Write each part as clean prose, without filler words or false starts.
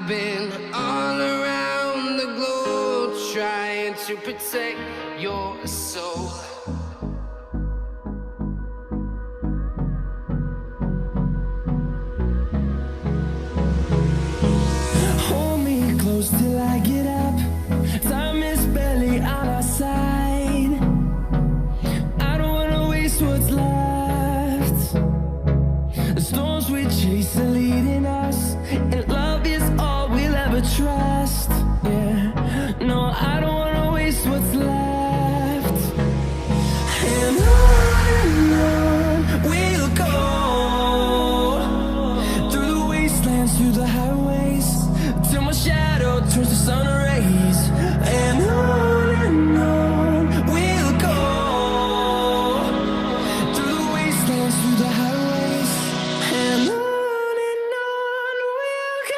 been all around the globe trying to protect your soul. Hold me close till I get up. Time is barely on our side. I don't wanna waste what's left. The storms we chase are leading us, and love is all we'll ever trust. Yeah, no, I don't wanna waste what's left. And on we'll go, through the wastelands, through the highways, till my shadow turns to sun rays. And on we'll go, through the wastelands, through the highways, and on we'll go.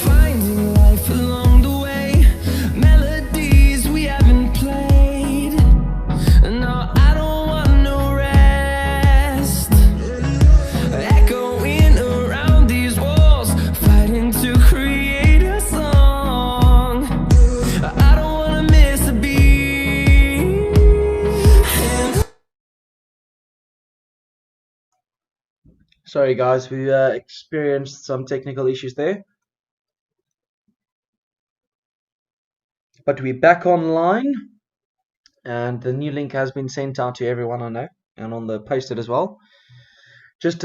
Finding life along the way, melodies we haven't played. No, I don't want no rest. Echoing around these walls, fighting to create a song. I don't wanna miss a beat. And Sorry guys, we experienced some technical issues there. But we're back online, and the new link has been sent out to everyone I know, and on the posted as well. Just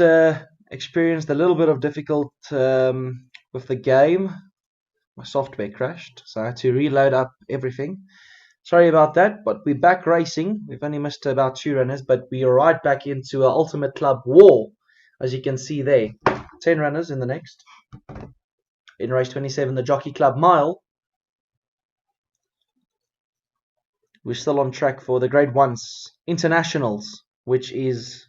experienced a little bit of difficult with the game. My software crashed, so I had to reload up everything. Sorry about that, but we're back racing. We've only missed about 2 runners, but we are right back into our Ultimate Club War, as you can see there. 10 runners in the next. In race 27, the Jockey Club Mile. We're still on track for the Grade 1s Internationals, which is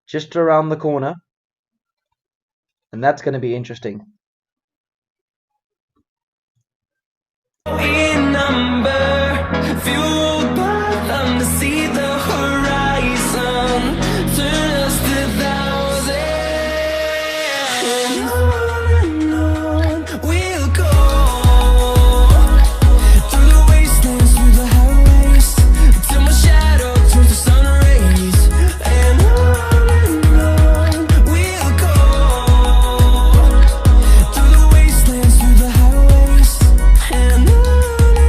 just around the corner. And that's going to be interesting. in number, fueled by them to see the horizon, turn us to thousands. And on we'll go, through the wastelands, through the highways, till my shadow turns to sun rays. And on we'll go, through the wastelands, through the highways, and on we'll go.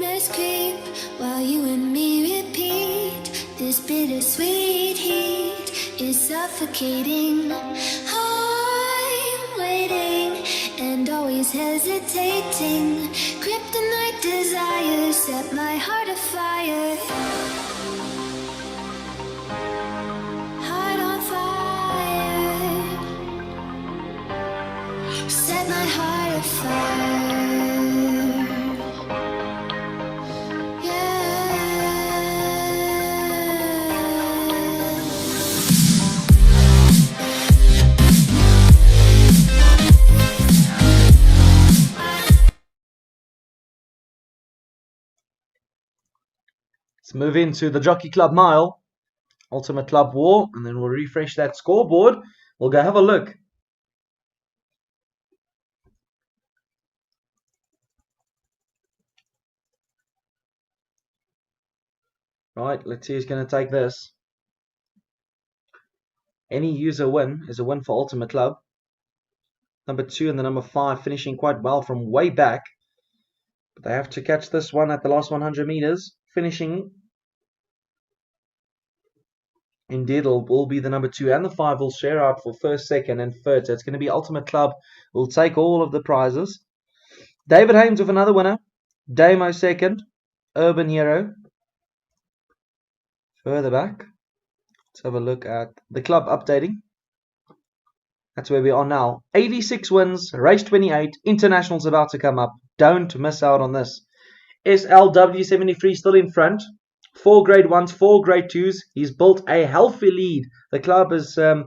Nightmares creep while you and me repeat. This bittersweet heat is suffocating. I'm waiting and always hesitating. Kryptonite desires set my heart afire. Heart on fire. Set my heart afire. Let's move into the Jockey Club Mile, Ultimate Club War, and then we'll refresh that scoreboard. We'll go have a look. Right, let's see who's going to take this. Any user win is a win for Ultimate Club. Number 2 and the number 5 finishing quite well from way back. But they have to catch this one at the last 100 meters. Finishing, indeed, will be the number 2 and the 5 will share out for first, second and third. So it's going to be Ultimate Club will take all of the prizes. David Haynes with another winner. Damo second. Urban Hero. Further back, let's have a look at the club updating. That's where we are now. 86 wins, race 28. International's about to come up. Don't miss out on this. SLW73 still in front. 4 grade 1s, 4 grade 2s. He's built a healthy lead. The club is, I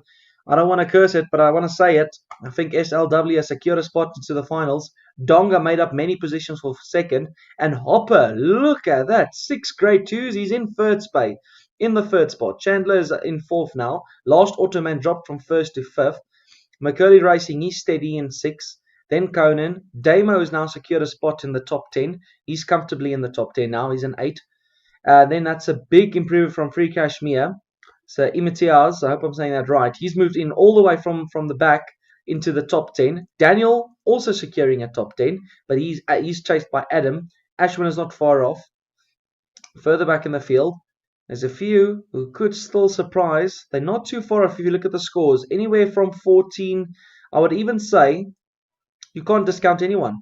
don't want to curse it, but I want to say it. I think SLW has secured a spot into the finals. Donga made up many positions for second. And Hopper, look at that. 6 grade 2s. He's in third spot. In the third spot. Chandler is in fourth now. Last Automan dropped from first to fifth. McCurley Racing, he's steady in 6th. Then Conan. Damo has now secured a spot in the top 10. He's comfortably in the top 10 now. He's in 8th. Then that's a big improvement from Free Kashmir. So Imitiaz, I hope I'm saying that right. He's moved in all the way from the back into the top 10. Daniel also securing a top 10, but he's chased by Adam. Ashwin is not far off. Further back in the field, there's a few who could still surprise. They're not too far off if you look at the scores. Anywhere from 14, I would even say, you can't discount anyone.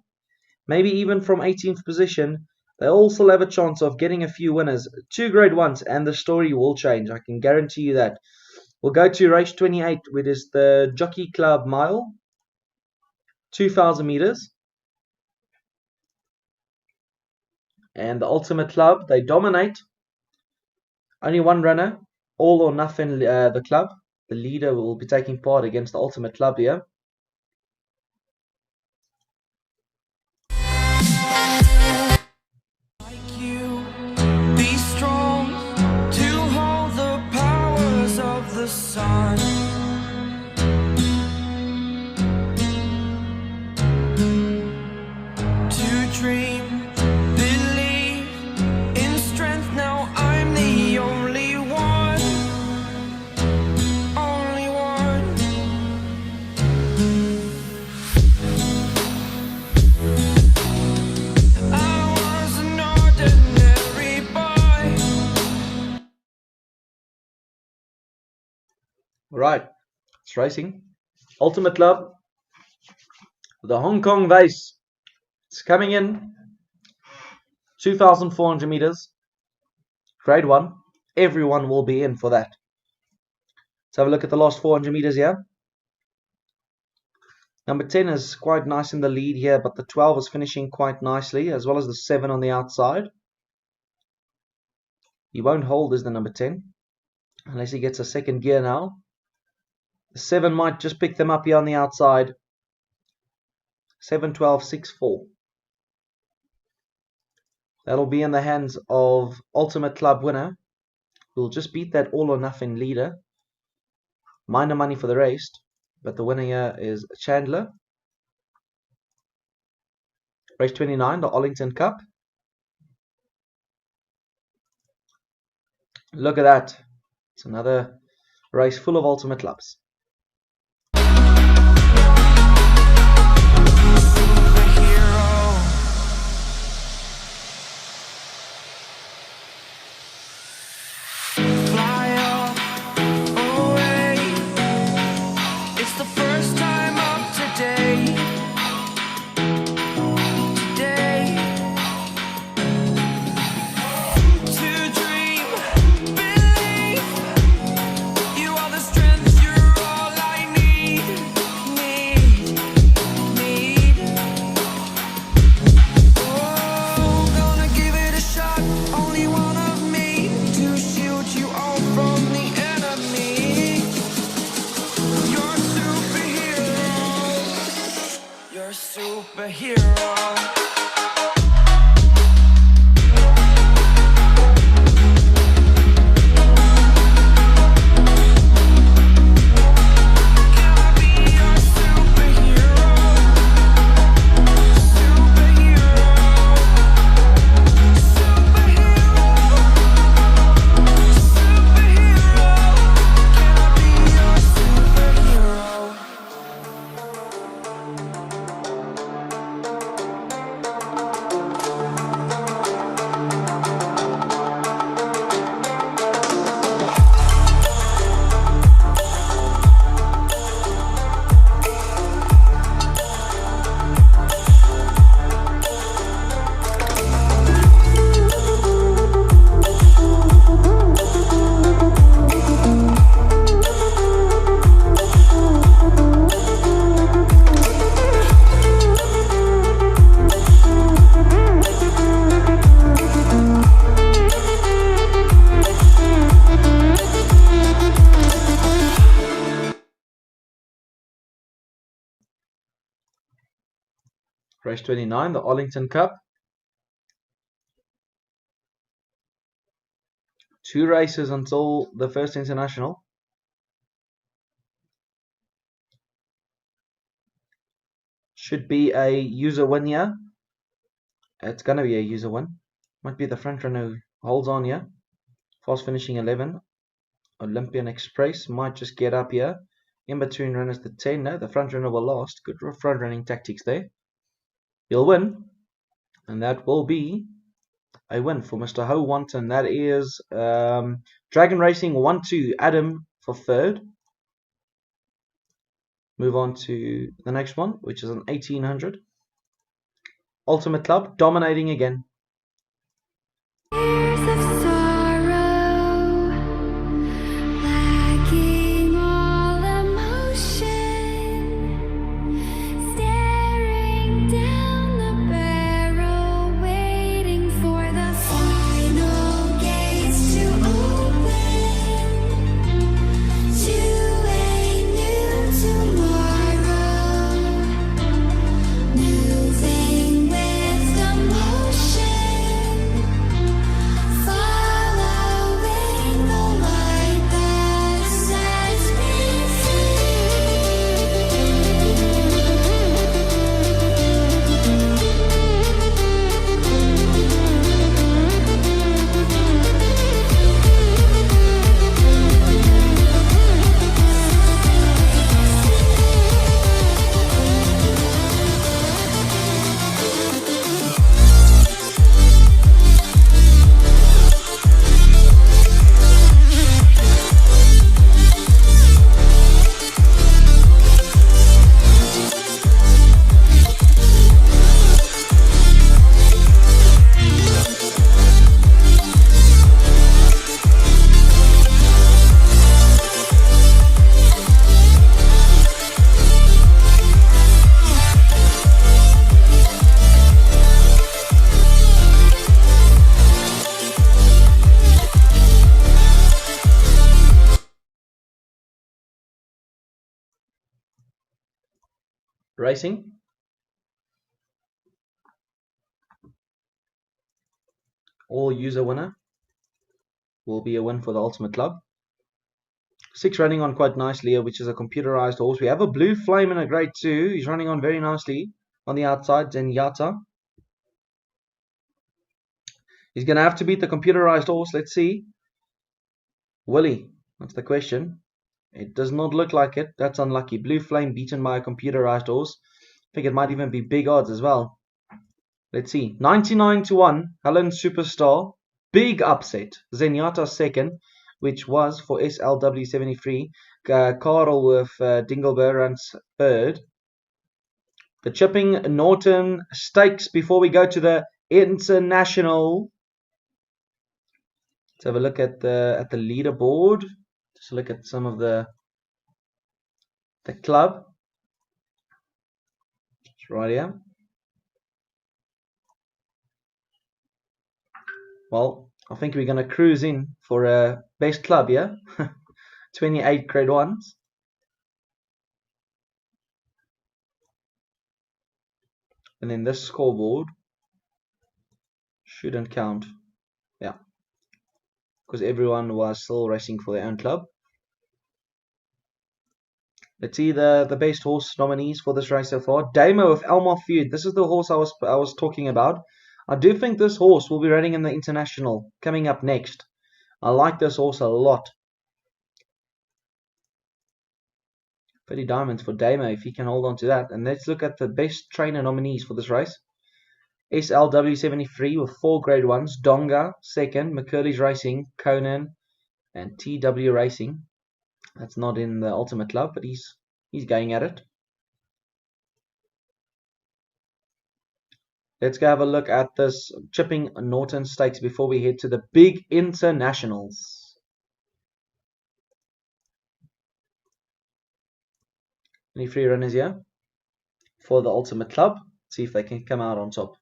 Maybe even from 18th position, they all still have a chance of getting a few winners. 2 grade 1s, and the story will change. I can guarantee you that. We'll go to race 28, which is the Jockey Club Mile. 2,000 meters. And the Ultimate Club, they dominate. Only one runner, all or nothing the club. The leader will be taking part against the Ultimate Club here. Be strong to hold the powers of the sun. To dream, believe in strength. Now I'm the only one. Only one. I was an ordinary boy. Right, it's racing. Ultimate Club, the Hong Kong Vase. It's coming in. 2,400 meters. Grade 1. Everyone will be in for that. Let's have a look at the last 400 meters here. Number 10 is quite nice in the lead here, but the 12 is finishing quite nicely, as well as the 7 on the outside. He won't hold as the number 10, unless he gets a second gear now. The 7 might just pick them up here on the outside. 7, 12, 6, 4. That'll be in the hands of Ultimate Club winner, who will just beat that all or nothing leader. Minor money for the race, but the winner here is Chandler. Race 29, the Arlington Cup. Look at that. It's another race full of Ultimate Clubs. To dream, believe, you are the strength you Race 29, the Arlington Cup. 2 races until the first international. Should be a user win here. It's going to be a user win. Might be the front runner who holds on here. Fast finishing 11. Olympian Express might just get up here. In between runners the 10. No, the front runner will last. Good front running tactics there. He'll win. And that will be a win for Mr. Ho Wanton. That is Dragon Racing 1-2. Adam for third. Move on to the next one, which is an 1800. Ultimate Club, dominating again. Years of sorrow, lacking all emotion, staring down the barrel, waiting for the final gates to open to a new tomorrow, moving with the motion, following the light that sets me Racing. All user winner will be a win for the Ultimate Club. 6 running on quite nicely here, which is a computerized horse. We have a Blue Flame in a grade 2. He's running on very nicely on the outside. Zenyatta. He's going to have to beat the computerized horse. Let's see. Willie, that's the question. It does not look like it. That's unlucky. Blue Flame beaten by a computerized horse. I think it might even be big odds as well. Let's see. 99-1. Helen Superstar. Big upset. Zenyatta second, which was for SLW73. Carl with Dingleberg runs third. The Chipping Norton Stakes before we go to the International. Let's have a look at the leaderboard. Just look at some of the club. It's right here. Well, I think we're going to cruise in for a best club here. 28 grade 1s. And then this scoreboard shouldn't count. Yeah. Because everyone was still racing for their own club. Let's see the best horse nominees for this race so far. Damo of Elmar Feud. This is the horse I was talking about. I do think this horse will be running in the International coming up next. I like this horse a lot. 30 diamonds for Damo if he can hold on to that. And let's look at the best trainer nominees for this race. SLW73 with 4 grade 1s. Donga second. McCurley's Racing, Conan, and TW Racing. That's not in the Ultimate Club, but he's going at it. Let's go have a look at this Chipping Norton Stakes before we head to the big internationals. 23 runners here for the Ultimate Club. See if they can come out on top.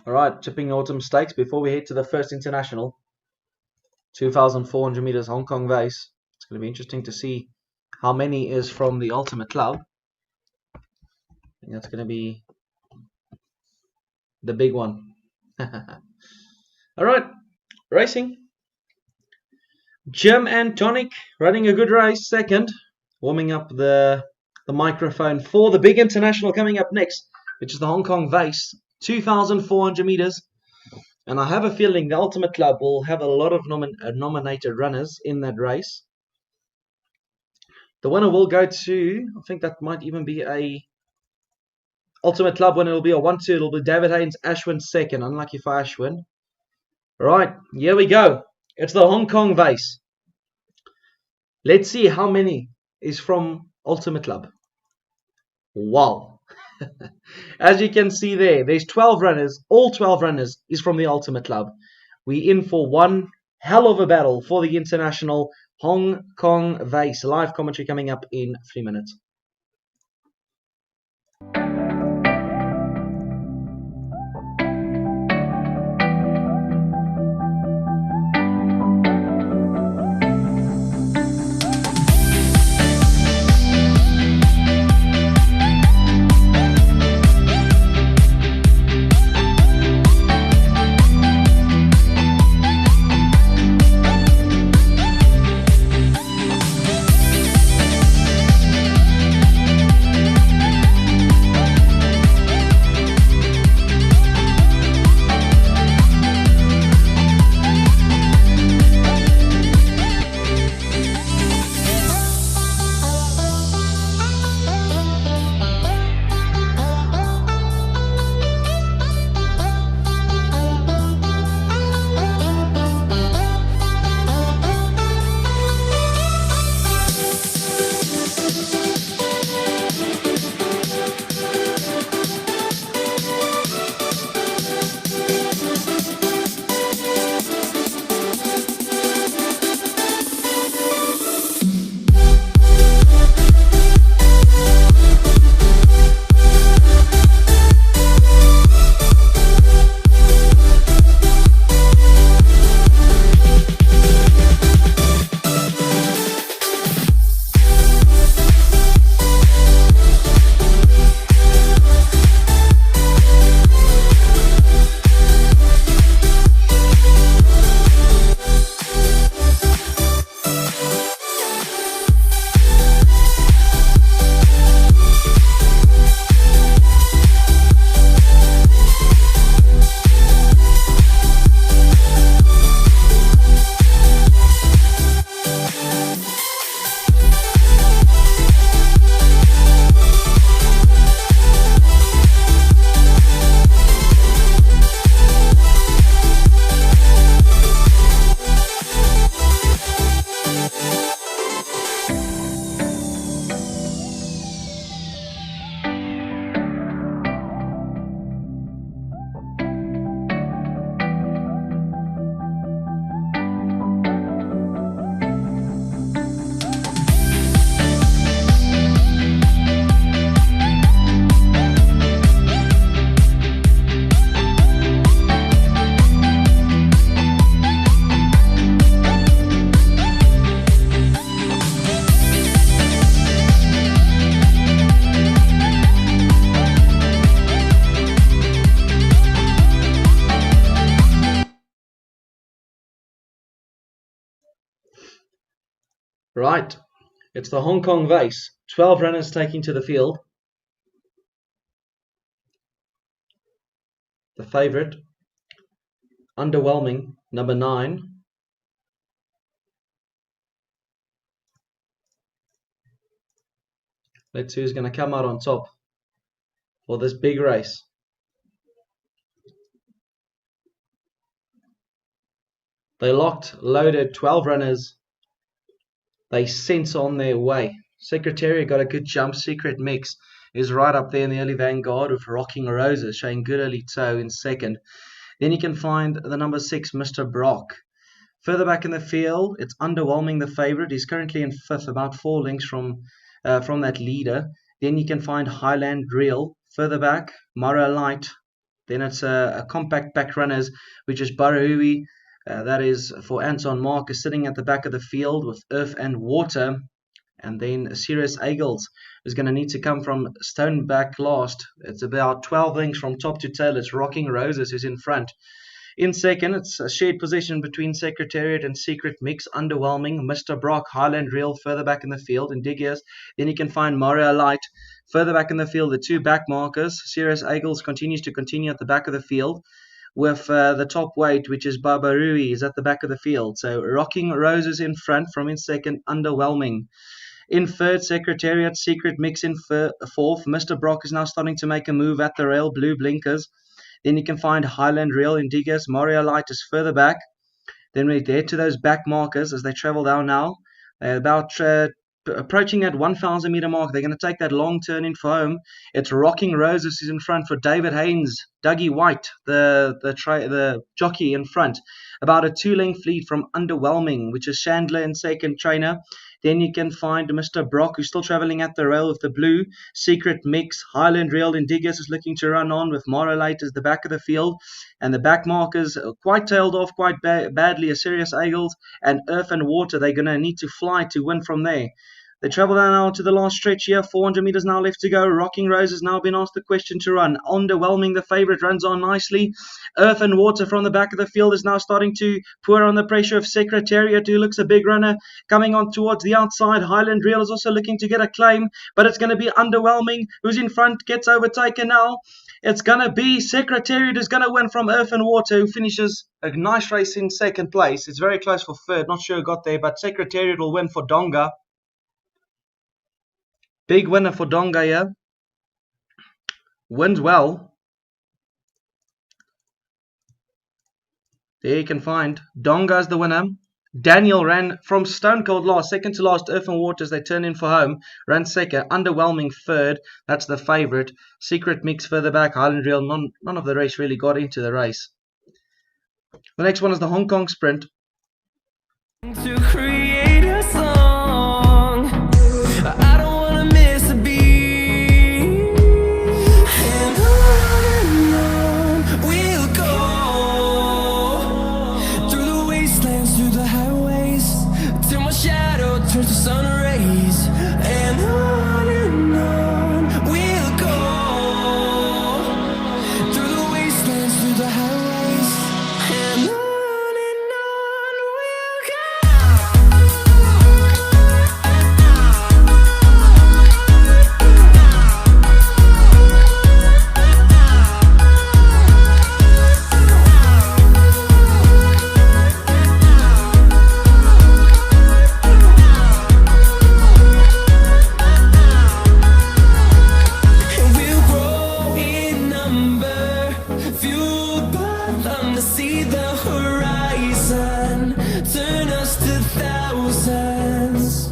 Alright, Chipping Autumn Stakes before we head to the first international. 2,400 meters Hong Kong Vase. It's going to be interesting to see how many is from the Ultimate Club. I think that's going to be the big one. Alright, racing. Jim and Tonic running a good race, second. Warming up the microphone for the big international coming up next, which is the Hong Kong Vase. 2,400 meters. And I have a feeling the Ultimate Club will have a lot of nominated runners in that race. The winner will go to, I think that might even be a Ultimate Club winner. It'll be a 1-2. It'll be David Haynes, Ashwin second. Unlucky for Ashwin. Right, here we go. It's the Hong Kong Vase. Let's see how many is from Ultimate Club. Wow. As you can see there's 12 runners. All 12 runners is from the Ultimate Club. We're in for one hell of a battle for the international Hong Kong Vase. Live commentary coming up in 3 minutes. Right, it's the Hong Kong Vase. 12 runners taking to the field. The favourite, underwhelming, number 9. Let's see who's going to come out on top for this big race. They locked, loaded, 12 runners. They sent on their way. Secretariat got a good jump. Secret Mix is right up there in the early vanguard with Rocking Roses, showing good early toe in second. Then you can find the number 6, Mr. Brock. Further back in the field, it's underwhelming the favourite. He's currently in 5th, about 4 lengths from that leader. Then you can find Highland Real. Further back, Mara Light Then it's a compact back runners, which is Barahui. That is for Anton Marcus sitting at the back of the field with Earth and Water. And then Sirius Eagles is going to need to come from stone back last. It's about 12 lengths from top to tail. It's Rocking Roses who's in front. In second, it's a shared position between Secretariat and Secret Mix. Underwhelming. Mr. Brock, Highland Reel further back in the field. In Diggers, then you can find Mario Light further back in the field. The two back markers. Sirius Eagles continues to continue at the back of the field, with the top weight, which is Barbarui, is at the back of the field. So Rocking Roses in front from in second. Underwhelming. In third, Secretariat, Secret Mix in fourth. Mr. Brock is now starting to make a move at the rail. Blue blinkers. Then you can find Highland Rail in Diggers. Mario Light is further back. Then we head to those back markers as they travel down now. They're about approaching that 1,000 meter mark. They're going to take that long turn in for home. It's Rocking Roses is in front for David Haynes. Dougie White, the jockey in front. About a 2-length lead from Underwhelming, which is Chandler in second trainer. Then you can find Mr. Brock, who's still travelling at the rail with the blue. Secret Mix, Highland Rail in Diggers is looking to run on with Morolite as the back of the field. And the back markers quite tailed off quite badly. A Sirius Eagles and Earth and Water. They're going to need to fly to win from there. They travel down now to the last stretch here. 400 meters now left to go. Rocking Rose has now been asked the question to run. Underwhelming, the favourite, runs on nicely. Earth and Water from the back of the field is now starting to pour on the pressure of Secretariat, who looks a big runner. Coming on towards the outside. Highland Reel is also looking to get a claim, but it's going to be Underwhelming, who's in front, gets overtaken now. It's going to be Secretariat who's going to win from Earth and Water, who finishes a nice race in second place. It's very close for third. Not sure who got there, but Secretariat will win for Donga. Big winner for Donga here. Wins well. There you can find Donga's the winner. Daniel ran from Stone Cold last, second to last. Earth and Water as they turn in for home. Ran second. Underwhelming third. That's the favourite. Secret Mix further back. Highland Rail. None of the race really got into the race. The next one is the Hong Kong Sprint. To create a song, I don't wanna miss a beat, and on we'll go through the wastelands, through the highways, till my shadow turns to sun rays, and on we'll go through the wastelands, through the highways, and on we'll go. And we'll grow in number, fueled by them to see the horizon, turn us to thousands.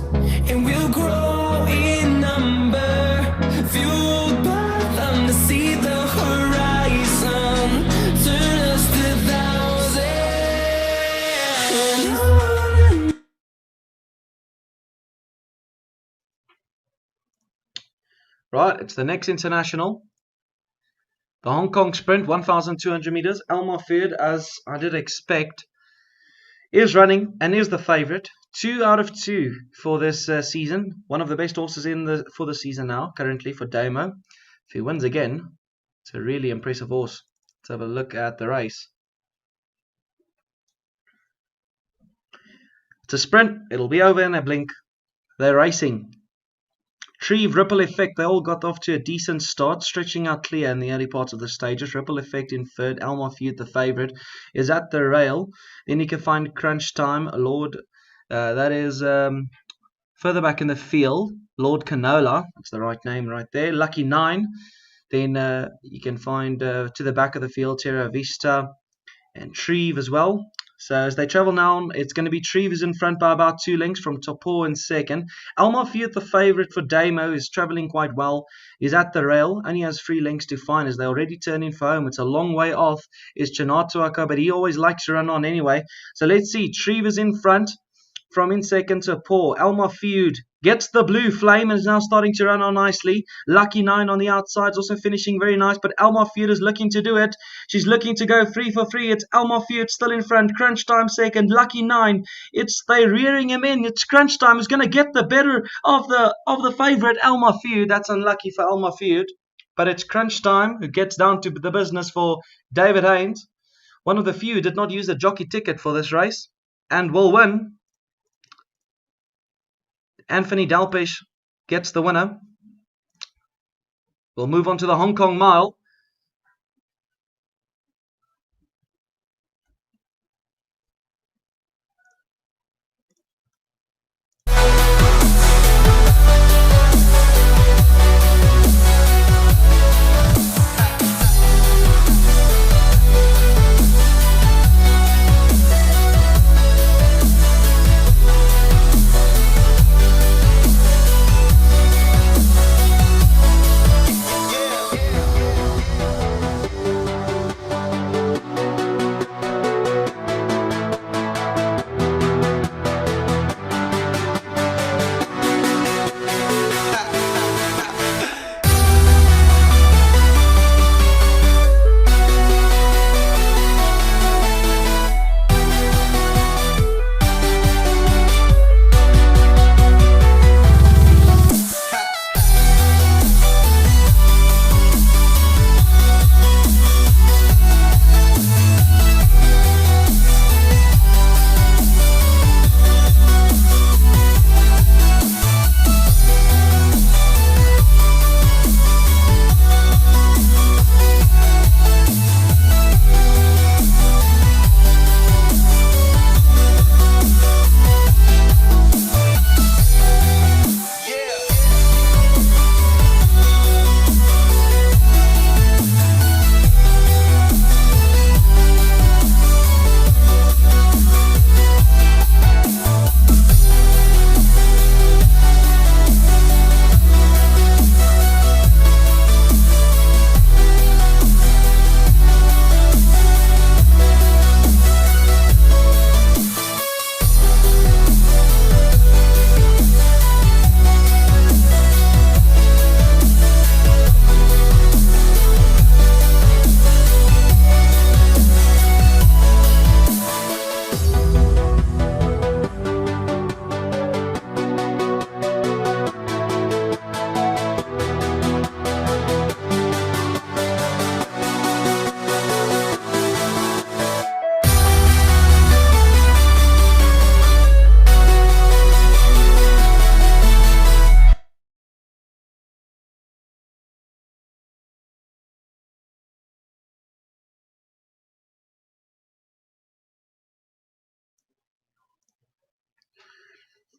And we'll grow in number, fueled by them to see the horizon, turn us to thousands. Right, it's the next international. The Hong Kong Sprint, 1,200 meters. Elmar Fuad, as I did expect, is running and is the favourite. 2 out of 2 for this season. One of the best horses for the season now, currently for Damo. If he wins again, it's a really impressive horse. Let's have a look at the race. It's a sprint. It'll be over in a blink. They're racing. Treve, Ripple Effect, they all got off to a decent start, stretching out clear in the early parts of the stages. Ripple Effect in third. Elmar Fuad, the favourite, is at the rail. Then you can find Crunch Time, Lord, that is further back in the field. Lord Canola, that's the right name right there. Lucky 9. Then you can find to the back of the field, Terra Vista and Treve as well. So as they travel now, it's going to be Treve is in front by about 2 lengths from Topo in second. Elmar Fuad, the favourite for Damo, is travelling quite well. He's at the rail, only has 3 lengths to find as they already turn in for home. It's a long way off. Is Chanatuaka, but he always likes to run on anyway. So let's see. Treve is in front. from in second to Paul. Elma Feud gets the blue flame and is now starting to run on nicely. Lucky 9 on the outside is also finishing very nice, but Elma Feud is looking to do it. She's looking to go 3 for 3. It's Elma Feud still in front. Crunch Time second. Lucky 9. They're rearing him in. It's Crunch Time who's going to get the better of the favourite Elma Feud. That's unlucky for Elma Feud. But it's Crunch Time who gets down to the business for David Haynes. One of the few who did not use a jockey ticket for this race and will win. Anthony Dalpesh gets the winner. We'll move on to the Hong Kong Mile.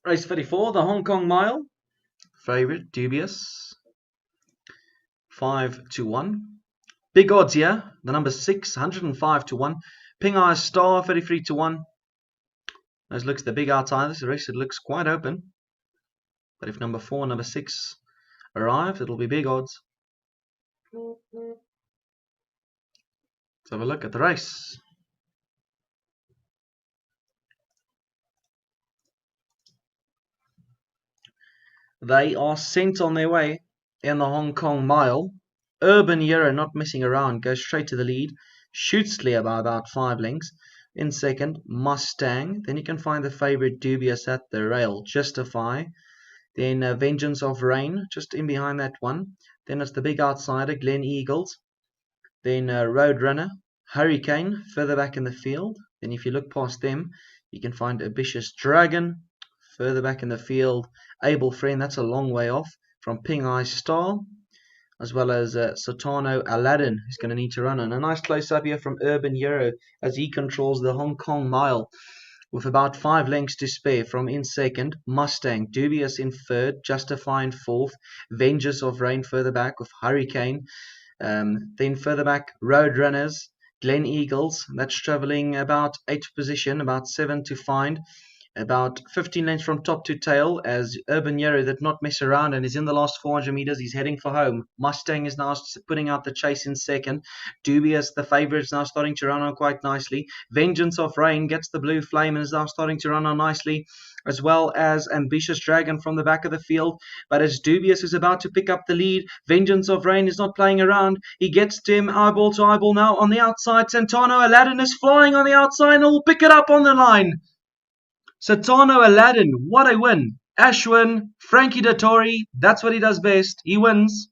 Race 34, the Hong Kong Mile. Favourite, dubious. 5 to 1. Big odds here. The number 6, 105 to 1. Ping Eye Star, 33 to 1. Those looks the big outside. This race, it looks quite open. But if number 4 and number 6 arrive, it'll be big odds. Let's have a look at the race. They are sent on their way in the Hong Kong Mile. Urban Hero, not messing around, goes straight to the lead. Shoots Lear by about 5 lengths. In second, Mustang. Then you can find the favourite Dubious at the rail, Justify. Then Vengeance of Rain, just in behind that one. Then it's the big outsider, Glen Eagles. Then Roadrunner, Hurricane, further back in the field. Then if you look past them, you can find Ambitious Dragon. Further back in the field, Able Friend, that's a long way off, from Ping Eye Star, as well as Sotano Aladdin, who's going to need to run on. A nice close-up here from Urban Hero as he controls the Hong Kong Mile with about 5 lengths to spare. From in second, Mustang, Dubious in third, Justify in fourth, Vengeance of Rain further back with Hurricane. Then further back, Roadrunners, Glen Eagles, that's travelling about 8th position, about 7 to find. about 15 lengths from top to tail, as Urban Yero did not mess around and is in the last 400 meters. He's heading for home. Mustang is now putting out the chase in second. Dubious, the favorite, is now starting to run on quite nicely. Vengeance of Rain gets the blue flame and is now starting to run on nicely, as well as Ambitious Dragon from the back of the field. But it's Dubious who's about to pick up the lead. Vengeance of Rain is not playing around. He gets to him eyeball to eyeball now on the outside. Santano Aladdin is flying on the outside and will pick it up on the line. Satano Aladdin, what a win. Ashwin, Frankie Dettori, that's what he does best. He wins.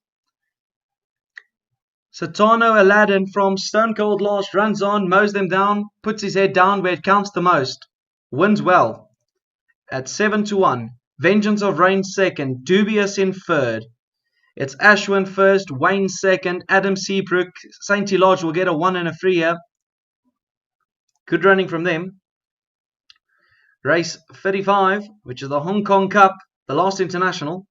Satano Aladdin from Stone Cold Last runs on, mows them down, puts his head down where it counts the most. Wins well. At 7-1. Vengeance of Rain second. Dubious in third. It's Ashwin first, Wayne second, Adam Seabrook. Saint Lodge will get a 1 and a 3 here. Good running from them. Race 35, which is the Hong Kong Cup, the last international.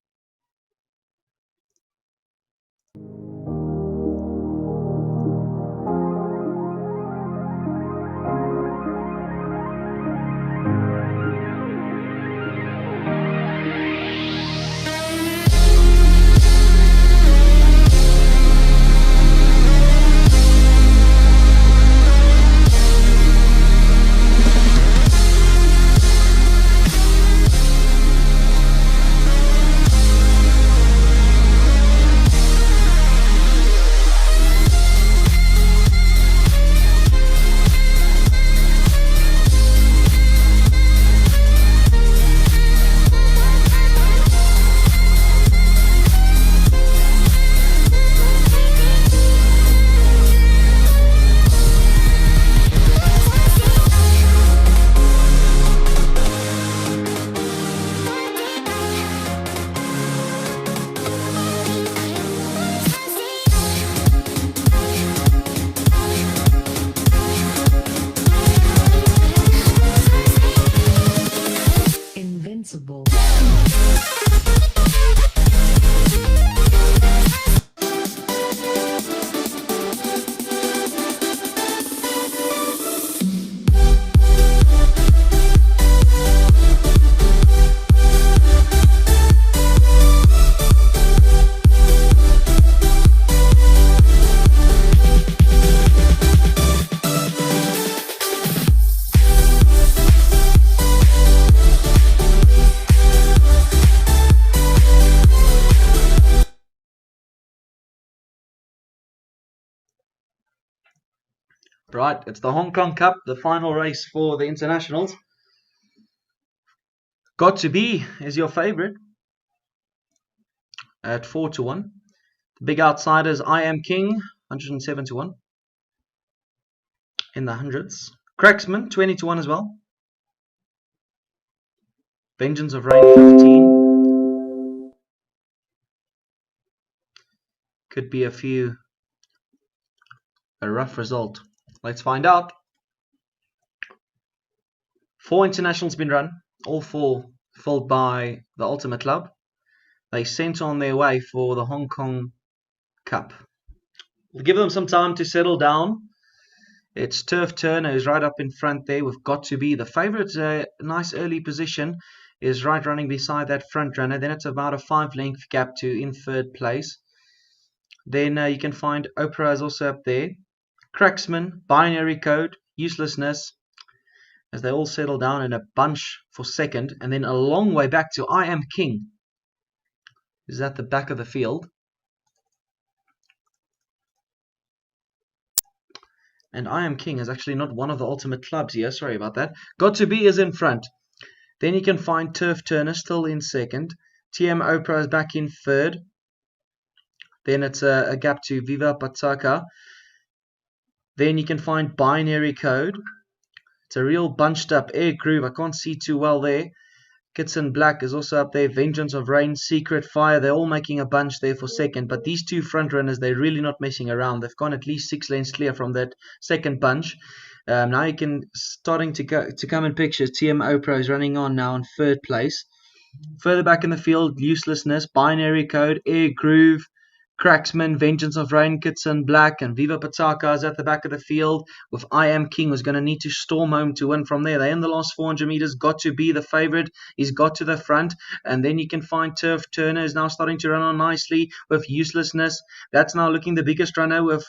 Invincible. Right, it's the Hong Kong Cup, the final race for the internationals. Got to Be is your favorite at 4-1. The big outsiders, I Am King, 107-1 in the hundreds. Cracksman, 20-1 as well. Vengeance of Rain, 15. Could be a rough result. Let's find out. 4 internationals been run, all 4 filled by the Ultimate Club. They sent on their way for the Hong Kong Cup. We'll give them some time to settle down. It's Turf Turner who's right up in front there. We've Got to Be. The favourite, nice early position, is right running beside that front runner. Then it's about a 5-length gap to in third place. Then you can find Oprah is also up there. Cracksman, Binary Code, Uselessness, as they all settle down in a bunch for second, and then a long way back to I Am King is at the back of the field. And I Am King is actually not one of the Ultimate Clubs here, sorry about that. Got to Be is in front. Then you can find Turf Turner still in second. TM Oprah is back in third. Then it's a gap to Viva Pataka. Then you can find Binary Code. It's a real bunched up Air Groove. I can't see too well there. Kitson Black is also up there. Vengeance of Rain, Secret Fire. They're all making a bunch there for second. But these 2 front runners, they're really not messing around. They've gone at least 6 lanes clear from that second bunch. Now you can starting to come in pictures. TM Oprah is running on now in third place. Further back in the field, Uselessness, Binary Code, Air Groove, Cracksman, Vengeance of Rain, Kitson, Black, and Viva Pataka is at the back of the field with I Am King, who's going to need to storm home to win from there. They in the last 400 meters got to be the favorite. He's got to the front, and then you can find Turf Turner is now starting to run on nicely with Uselessness. That's now looking the biggest runner with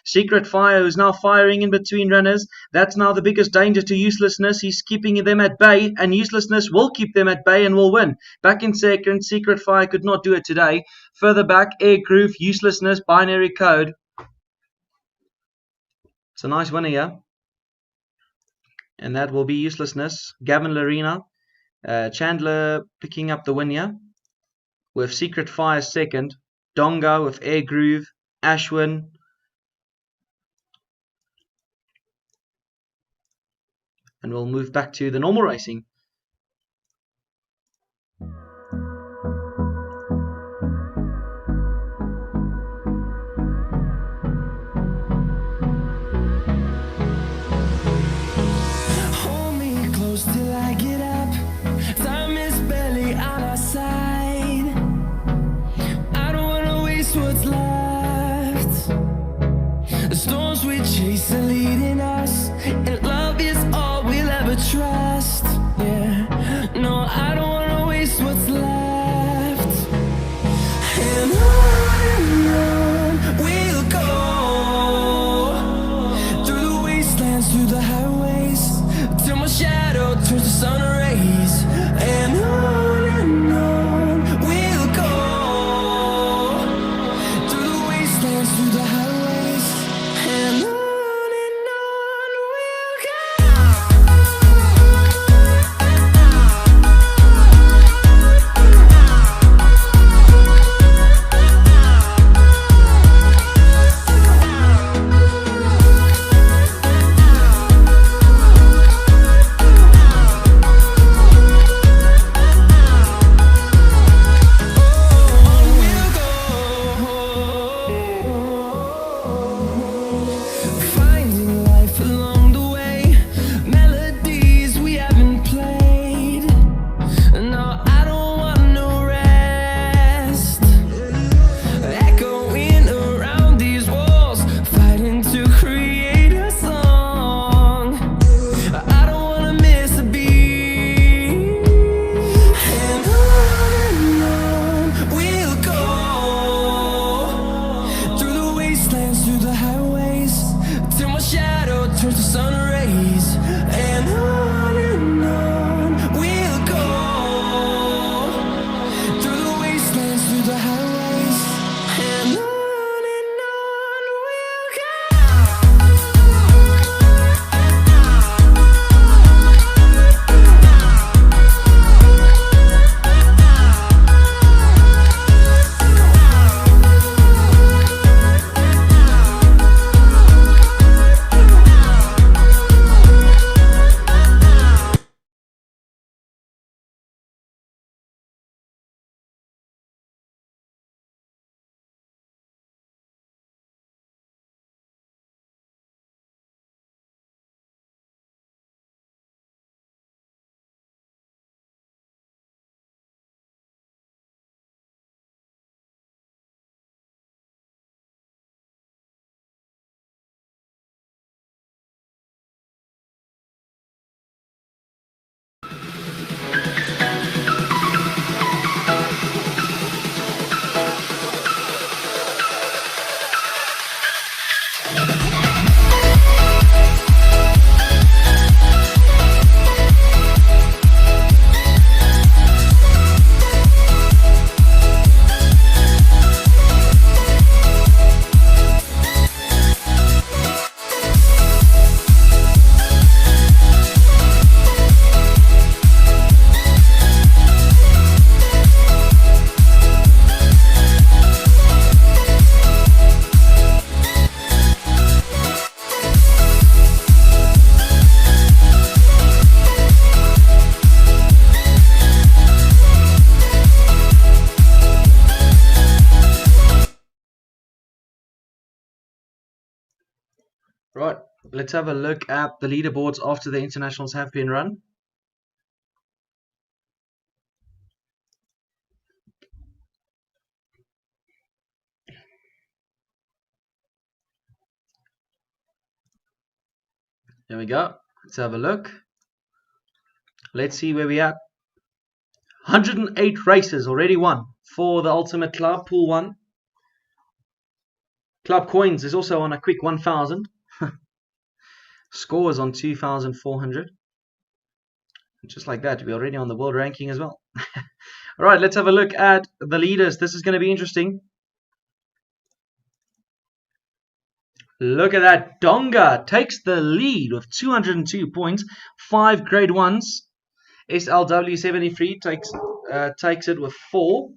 Secret Fire, who's now firing in between runners. That's now the biggest danger to Uselessness. He's keeping them at bay, and Uselessness will keep them at bay and will win. Back in second, Secret Fire could not do it today. Further back, Air Groove, Uselessness, Binary Code. It's a nice winner here. And that will be Uselessness. Gavin Larena. Chandler picking up the win here. With Secret Fire second. Donga with Air Groove. Ashwin. And we'll move back to the normal racing. Hold me close till I get up. Time is barely on our side. I don't wanna waste what's left. The storms we chase are leading us, and love is all we'll ever trust. Yeah, no, I don't wanna waste what's left. And on we'll go, through the wastelands, through the highways, till my shadow turns to sun rays. And on we'll go, through the wastelands, through the highways, and on we'll go. Finding life along the way, melodies we haven't played. No, I don't want no rest. Echoing around these walls, fighting to create a song. I don't wanna miss a beat. And on we'll go, through the wastelands, through the highways, till my shadow turns to sun rays. And on we'll go, through the wastelands, through the highways, and on we'll go. Right, let's have a look at the leaderboards after the internationals have been run. There we go. Let's have a look. Let's see where we at. 108 races already won for the Ultimate Club Pool 1. Club Coins is also on a quick 1,000. Scores on 2,400. Just like that, we're already on the world ranking as well. Alright, let's have a look at the leaders. This is going to be interesting. Look at that. Donga takes the lead with 202 points. 5 grade 1s. SLW73 takes it with 4.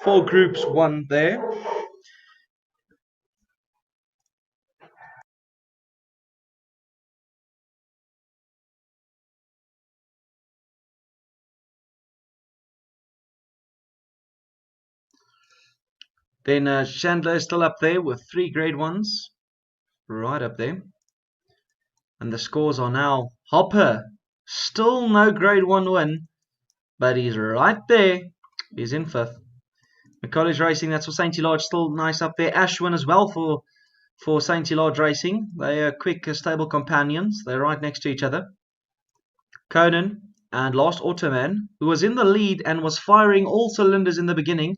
4 groups 1 there. Then Chandler is still up there with 3 grade 1s. Right up there. And the scores are now Hopper. Still no grade 1 win. But he's right there. He's in 5th. McCollish Racing, that's for St. Elage, still nice up there. Ashwin as well for St. Elage Racing. They are quick, stable companions. They're right next to each other. Conan and Last Automan, who was in the lead and was firing all cylinders in the beginning,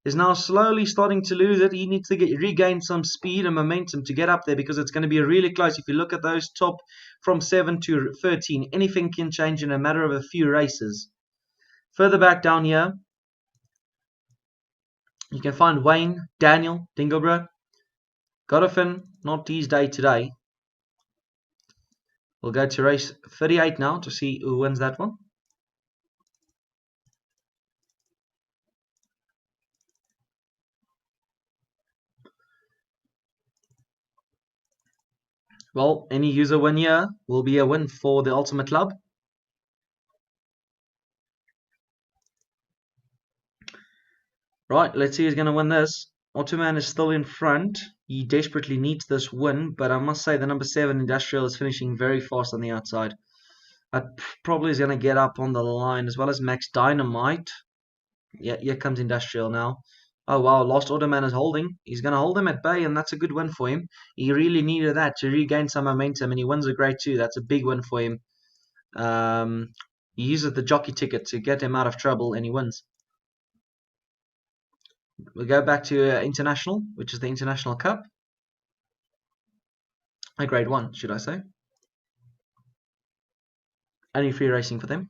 is now slowly starting to lose it. He needs to regain some speed and momentum to get up there because it's going to be really close. If you look at those top from 7 to 13, anything can change in a matter of a few races. Further back down here, you can find Wayne, Daniel, Dingleborough, Godolphin, not his day today. We'll go to race 38 now to see who wins that one. Well, any user win here will be a win for the Ultimate Club. Right, let's see who's going to win this. Ottoman is still in front. He desperately needs this win, but I must say the number 7 Industrial is finishing very fast on the outside. That probably is going to get up on the line, as well as Max Dynamite. Yeah, here comes Industrial now. Oh wow, Lost Automan is holding. He's going to hold him at bay, and that's a good win for him. He really needed that to regain some momentum, and he wins a grade 2. That's a big win for him. He uses the jockey ticket to get him out of trouble, and he wins. We'll go back to International, which is the International Cup. A grade 1, should I say. Only free racing for them.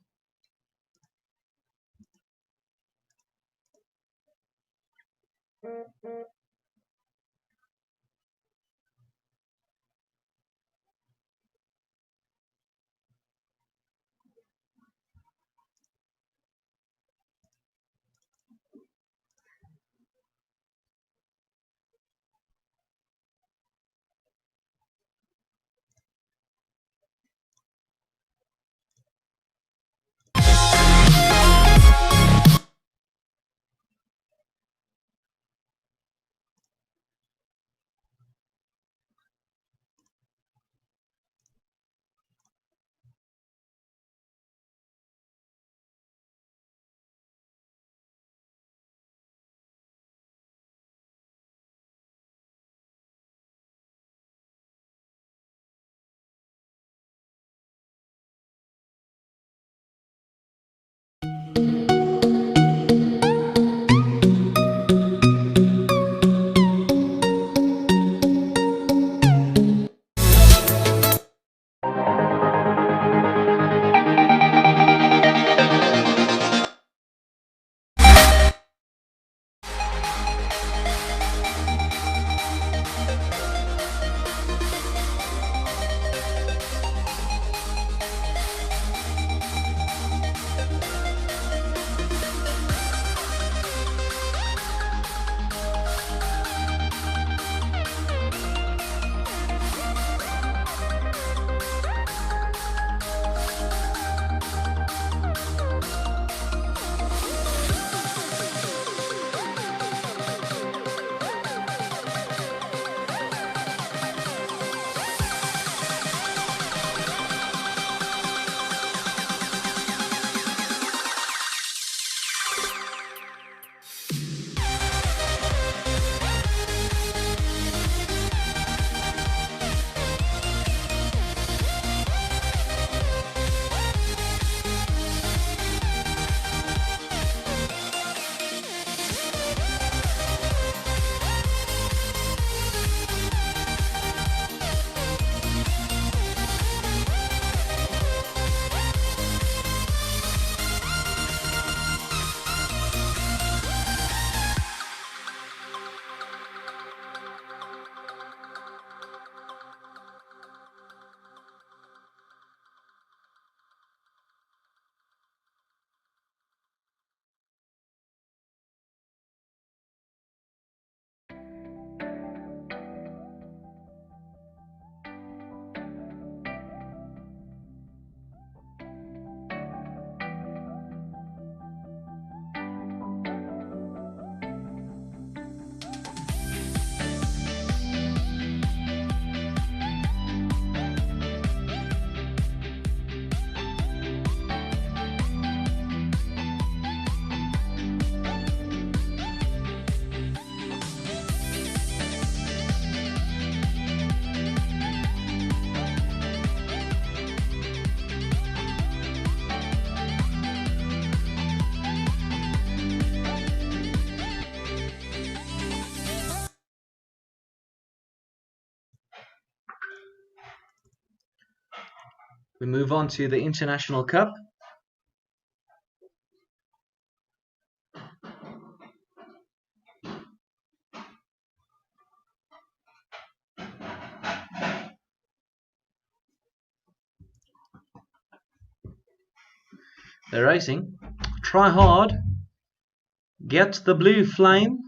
We move on to the International Cup. They're racing. Try hard. Get the blue flame.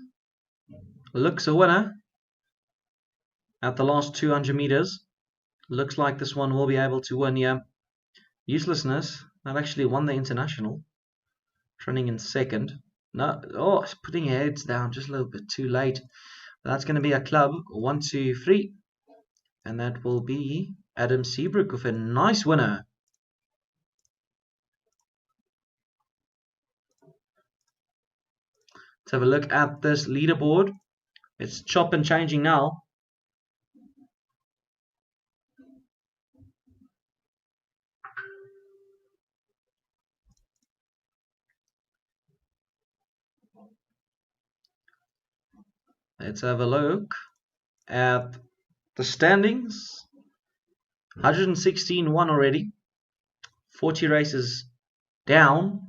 Looks a winner at the last 200 meters. Looks like this one will be able to win here. Uselessness. That actually won the International. Running in second. No, oh, it's putting your heads down just a little bit too late. That's going to be a club. 1, 2, 3. And that will be Adam Seabrook with a nice winner. Let's have a look at this leaderboard. It's chop and changing now. Let's have a look at the standings. 116 won already. 40 races down.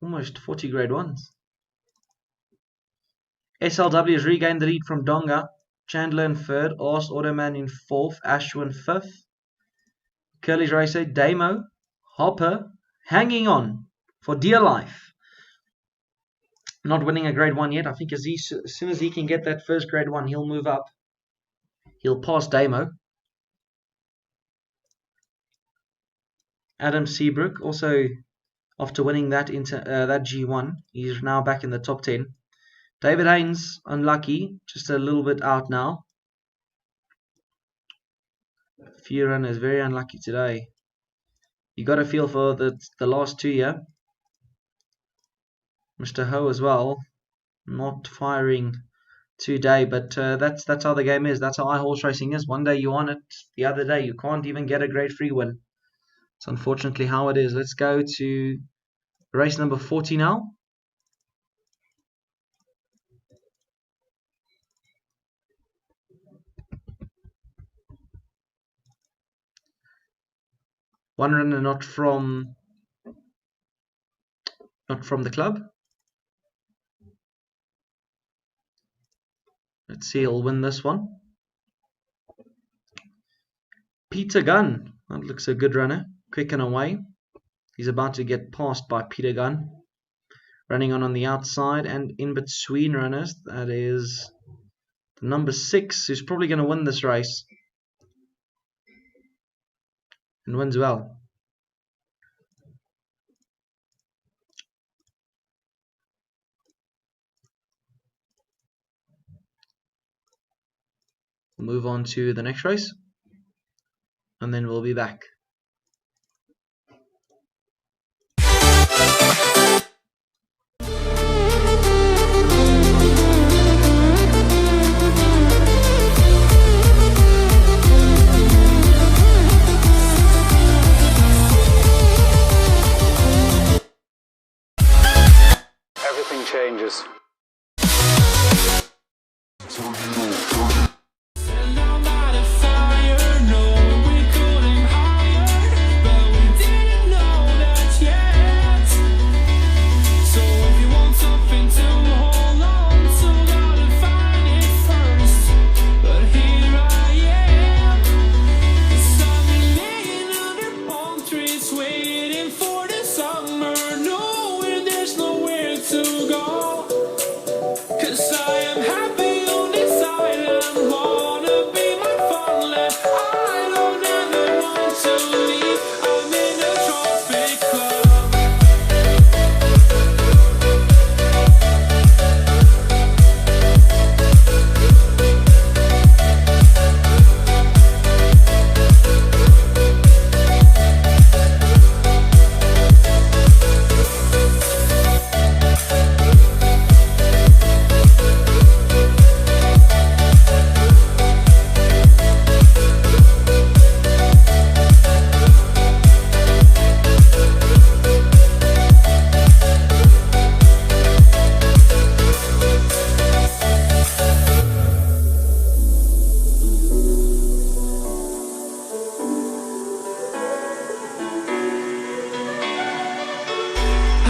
Almost 40 grade 1s. SLW has regained the lead from Donga. Chandler in third. Ars Automan in fourth. Ashwin fifth. Curly's Racer. Damo. Hopper. Hanging on for dear life. Not winning a grade 1 yet. I think as soon as he can get that first grade 1, he'll move up. He'll pass Damo. Adam Seabrook also, after winning that that G1, he's now back in the top 10. David Haynes, unlucky, just a little bit out now. Few runners, very unlucky today. You got a feel for the last 2 here. Mr. Ho as well, not firing today, but that's how the game is. That's how Ihorse racing is. One day you want it, the other day you can't even get a grade 3 win. It's unfortunately how it is. Let's go to race number 40 now. One runner not from the club. Let's see, he'll win this one. Peter Gunn. That looks a good runner. Quick and away. He's about to get passed by Peter Gunn. Running on the outside and in between runners. That is the number 6, who's probably going to win this race. And wins well. We'll move on to the next race. And then we'll be back. Everything changes.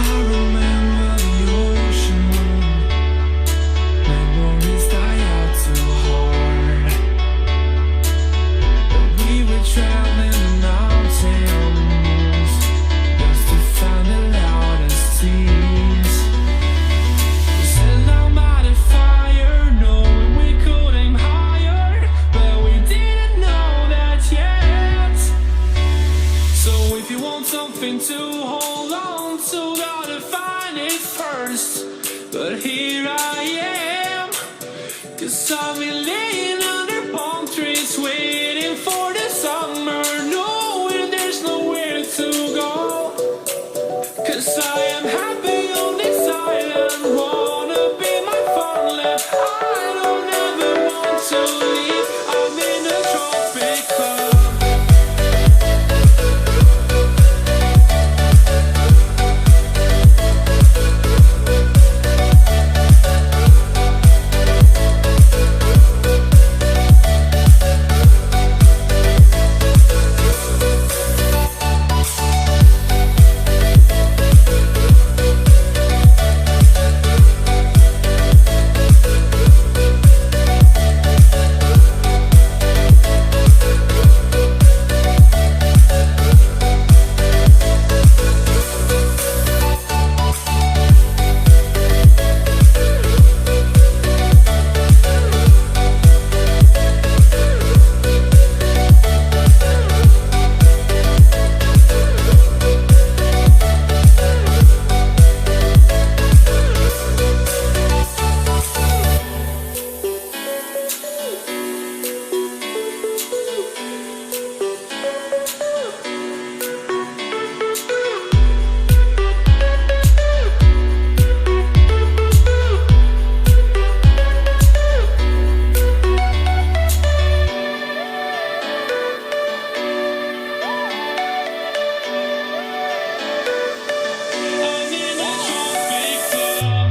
I remember the ocean moon. Memories die out too hard. We were traveling the mountains just to find the loudest seas. We set down by the fire, knowing we could aim higher, but we didn't know that yet. So if you want something to hold on to, gotta find it first. But here I am, 'cause I've been laying under palm trees, waiting for the summer, knowing there's nowhere to go. 'Cause I am happy on this island, wanna be my farmland. I don't ever want to leave, I'm in a tropic club. I'm in a tropic club.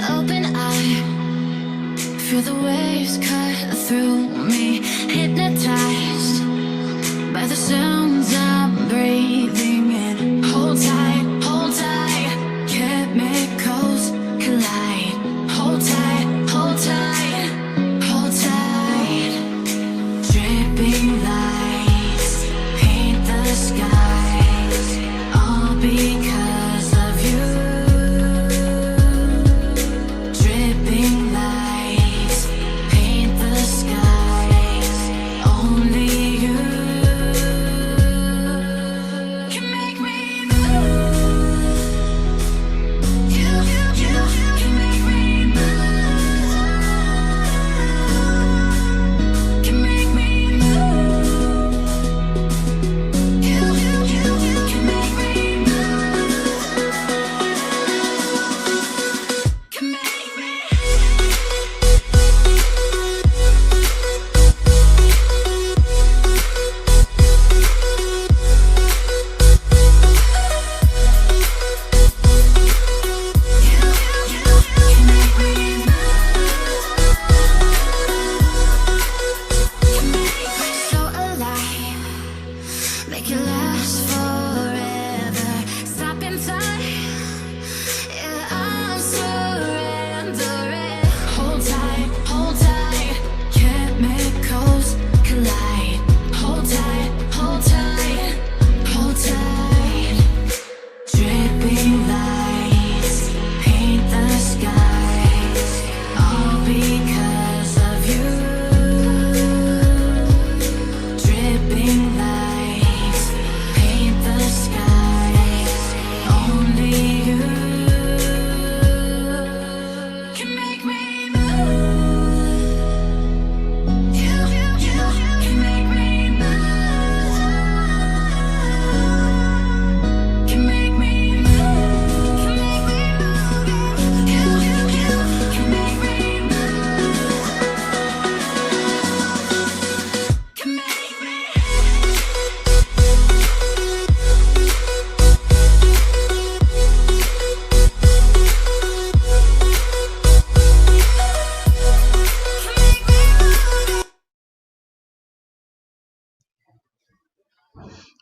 Open eye, feel the waves cut through me, hypnotized by the sounds I'm breathing in. Hold tight, chemicals collide. Hold tight, hold tight, hold tight. Dripping lights paint the skies, all because of you. Dripping lights paint the skies, only you.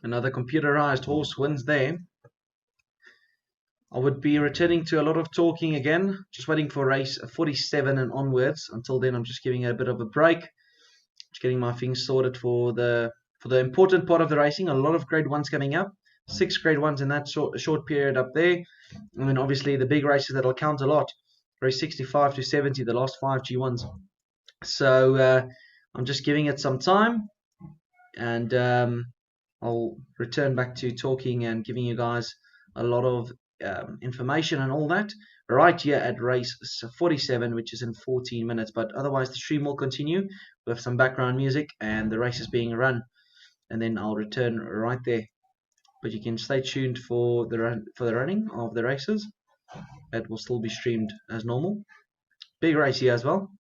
Another computerized horse wins there. I would be returning to a lot of talking again, just waiting for race 47 and onwards. Until then, I'm just giving it a bit of a break, just getting my things sorted for the important part of the racing. A lot of grade 1s coming up, 6 grade 1s in that short period up there, and then obviously the big races that'll count a lot, race 65 to 70, the last 5 G1s. So I'm just giving it some time, and I'll return back to talking and giving you guys a lot of information and all that right here at race 47, which is in 14 minutes. But otherwise the stream will continue with some background music and the race is being run, and then I'll return right there. But you can stay tuned for the running of the races. It will still be streamed as normal. Big race here as well.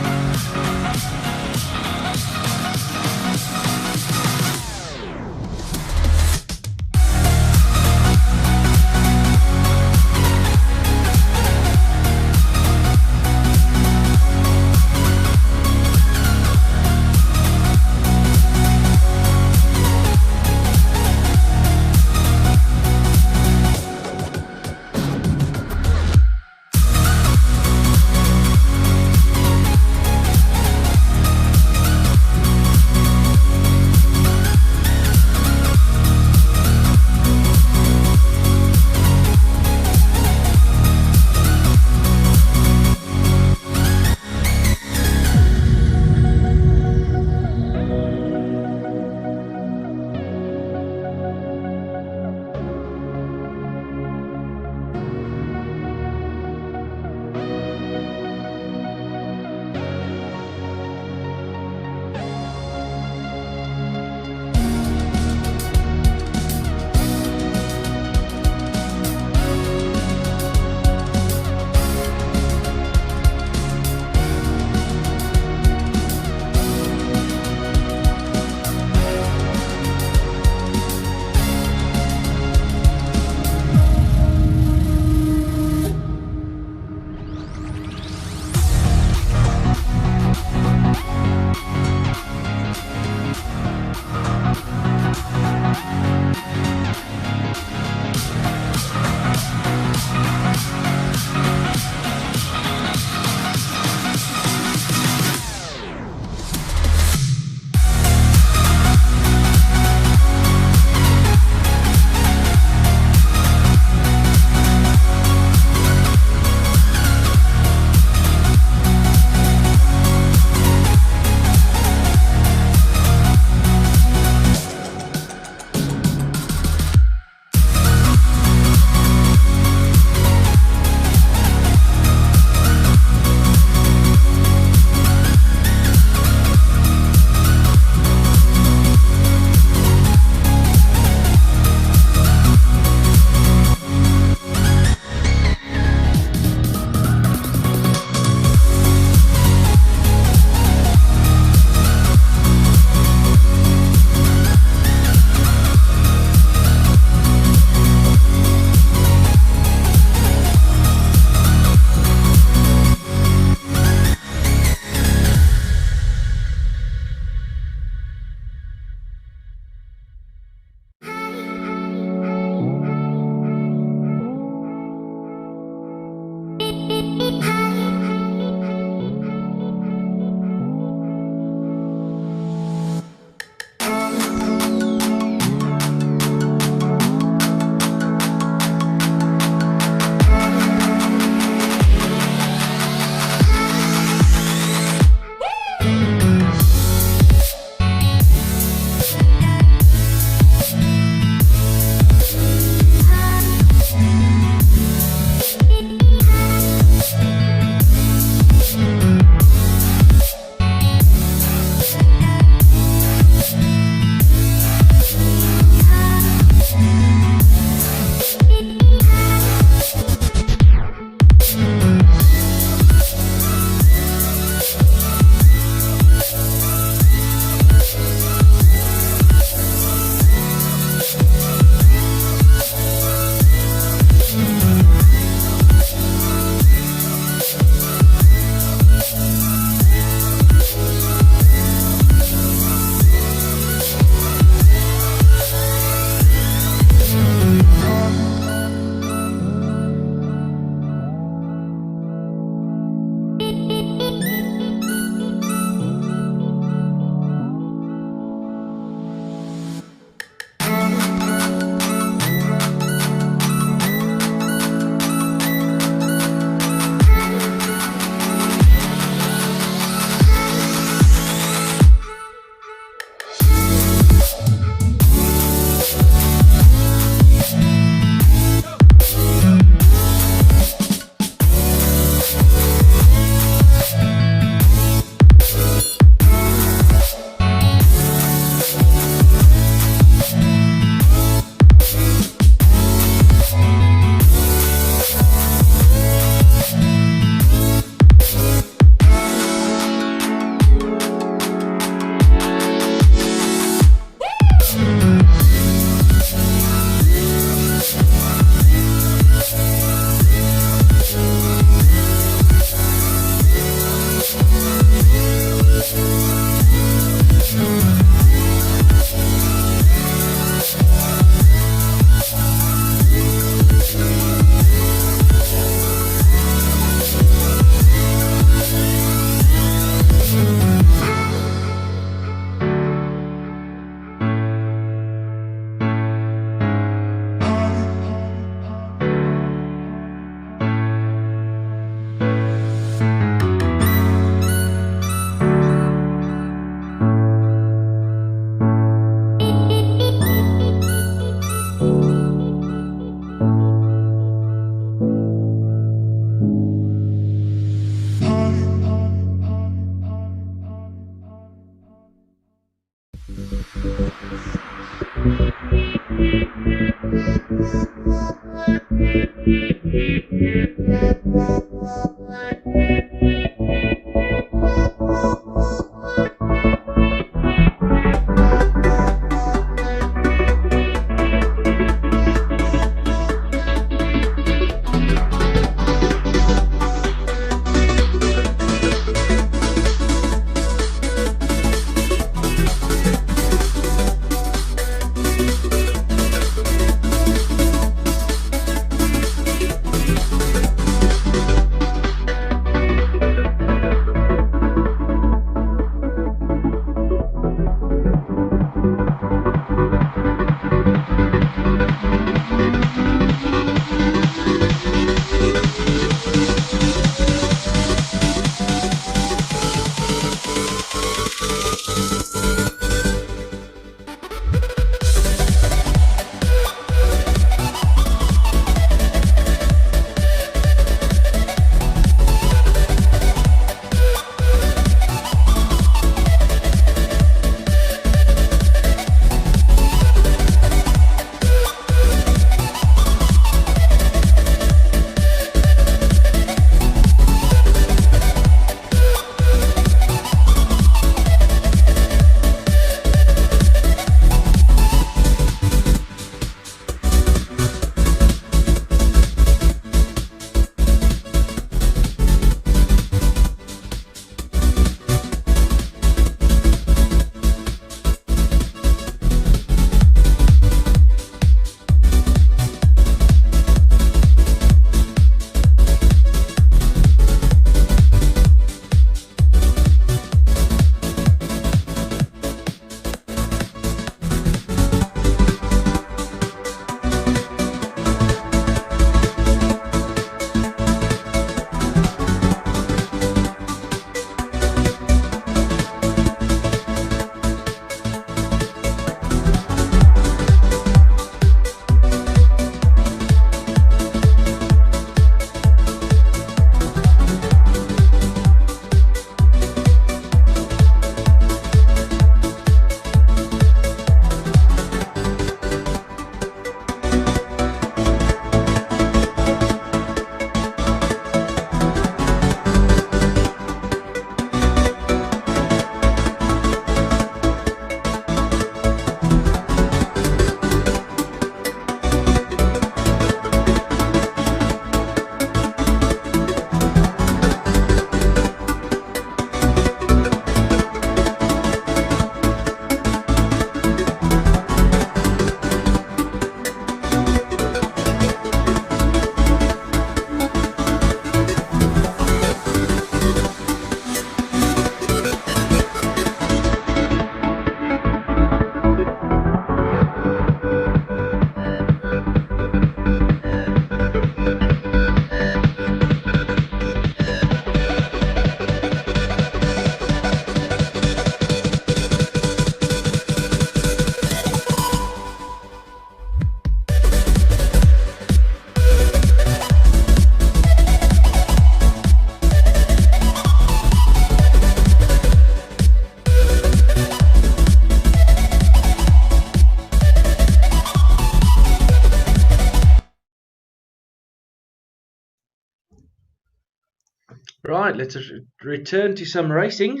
Right, let's return to some racing.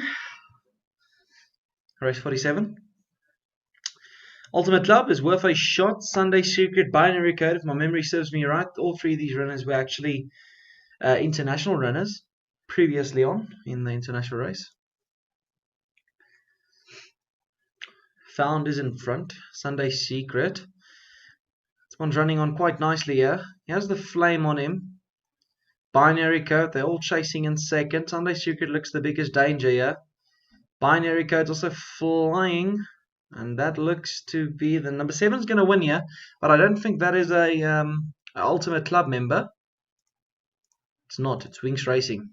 Race 47. Ultimate Club is worth a shot. Sunday Secret, Binary Code, if my memory serves me right. All three of these runners were actually international runners previously on in the international race. Found is in front. Sunday Secret. This one's running on quite nicely here. He has the flame on him. Binary Code, they're all chasing in second. Sunday Secret looks the biggest danger here. Binary Code's also flying. And that looks to be the number 7's going to win here. But I don't think that is a Ultimate Club member. It's not. It's Wings Racing.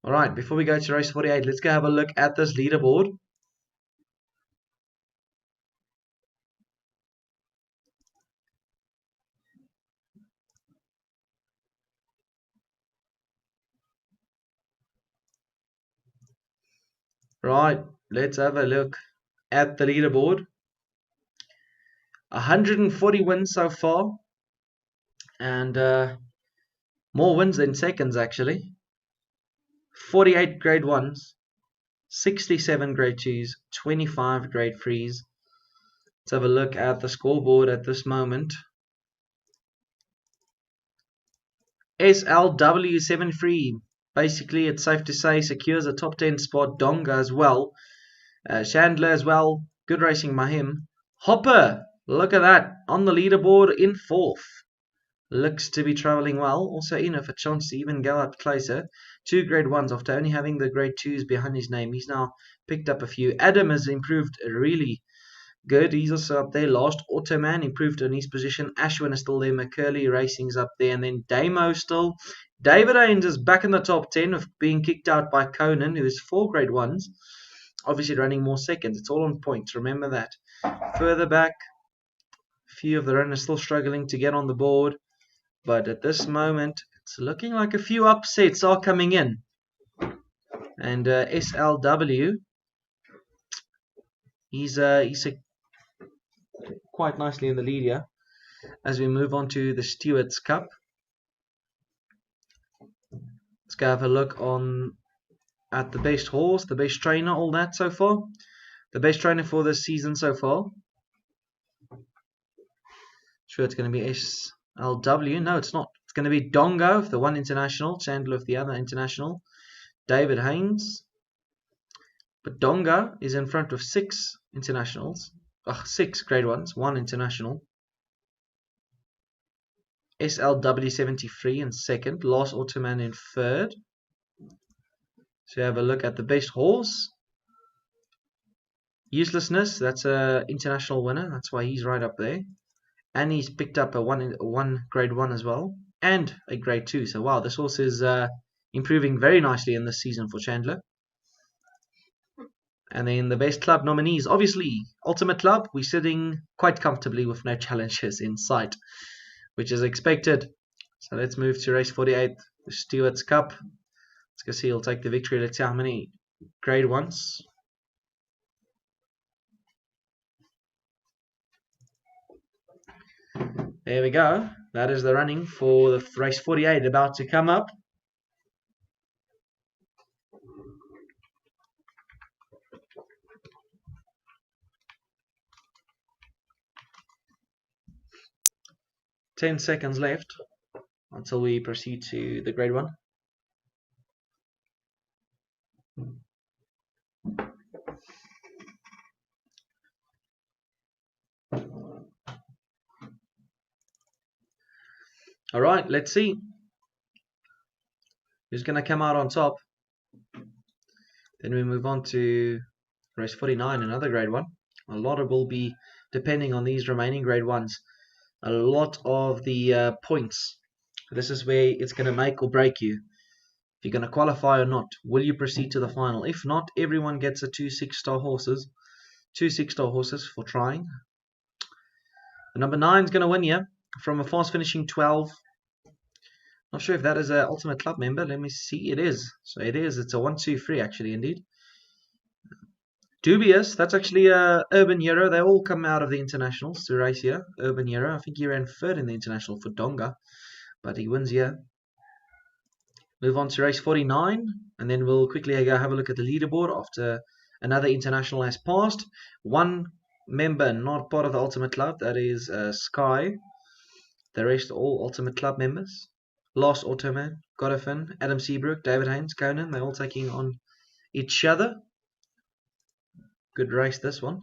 Alright, before we go to race 48, let's go have a look at this leaderboard. Right, let's have a look at the leaderboard. 140 wins so far. And more wins than seconds actually. 48 grade 1s. 67 grade 2s. 25 grade 3s. Let's have a look at the scoreboard at this moment. SLW73. Basically, it's safe to say secures a top 10 spot. Donga as well. Chandler as well. Good racing by him. Hopper, look at that. On the leaderboard in 4th. Looks to be travelling well. Also enough a chance to even go up closer. 2 grade 1s after only having the grade 2s behind his name. He's now picked up a few. Adam has improved really good. He's also up there. Last Automan improved on his position. Ashwin is still there. McCurley Racing's up there. And then Damo still. David Haynes is back in the top 10 of being kicked out by Conan, who is 4 grade 1s. Obviously running more seconds. It's all on points. Remember that. Further back, a few of the runners still struggling to get on the board. But at this moment, it's looking like a few upsets are coming in. And SLW, he's quite nicely in the lead here. As we move on to the Stewards Cup. Let's go have a look at the best horse, the best trainer, all that so far. The best trainer for this season so far. Sure, it's going to be SLW. No, it's not. It's going to be Dongo of the one international, Chandler of the other international, David Haynes. But Donga is in front of 6 internationals. 6 grade 1s, 1 international. SLW73 in 2nd. Last Automan in 3rd. So have a look at the best horse. Uselessness, that's a international winner. That's why he's right up there. And he's picked up a one grade 1 as well. And a grade 2. So wow, this horse is improving very nicely in this season for Chandler. And then the best club nominees, obviously, Ultimate Club. We're sitting quite comfortably with no challenges in sight, which is expected. So let's move to race 48, the Stewards Cup. Let's go see he'll take the victory. Let's see how many grade 1s. There we go. That is the running for the race 48 about to come up. Ten seconds left until we proceed to the grade 1. Alright, let's see who's going to come out on top. Then we move on to race 49, another grade 1. A lot of will be depending on these remaining grade 1s. A lot of the points. This is where it's going to make or break you. If you're going to qualify or not. Will you proceed to the final? If not, everyone gets a 2 6-star horses. 2 6-star horses for trying. The number 9 is going to win here from a fast finishing 12. Not sure if that is an Ultimate Club member. Let me see. It is. So it is. It's a 1-2-3 actually, indeed. Dubious. That's actually Urban Hero. They all come out of the internationals to race here. Urban Hero. I think he ran 3rd in the international for Donga. But he wins here. Move on to race 49. And then we'll quickly go have a look at the leaderboard after another international has passed. One member not part of the Ultimate Club. That is Sky. The rest are all Ultimate Club members. Lost Automan, Godofin, Adam Seabrook, David Haynes, Conan. They're all taking on each other. Good race this one.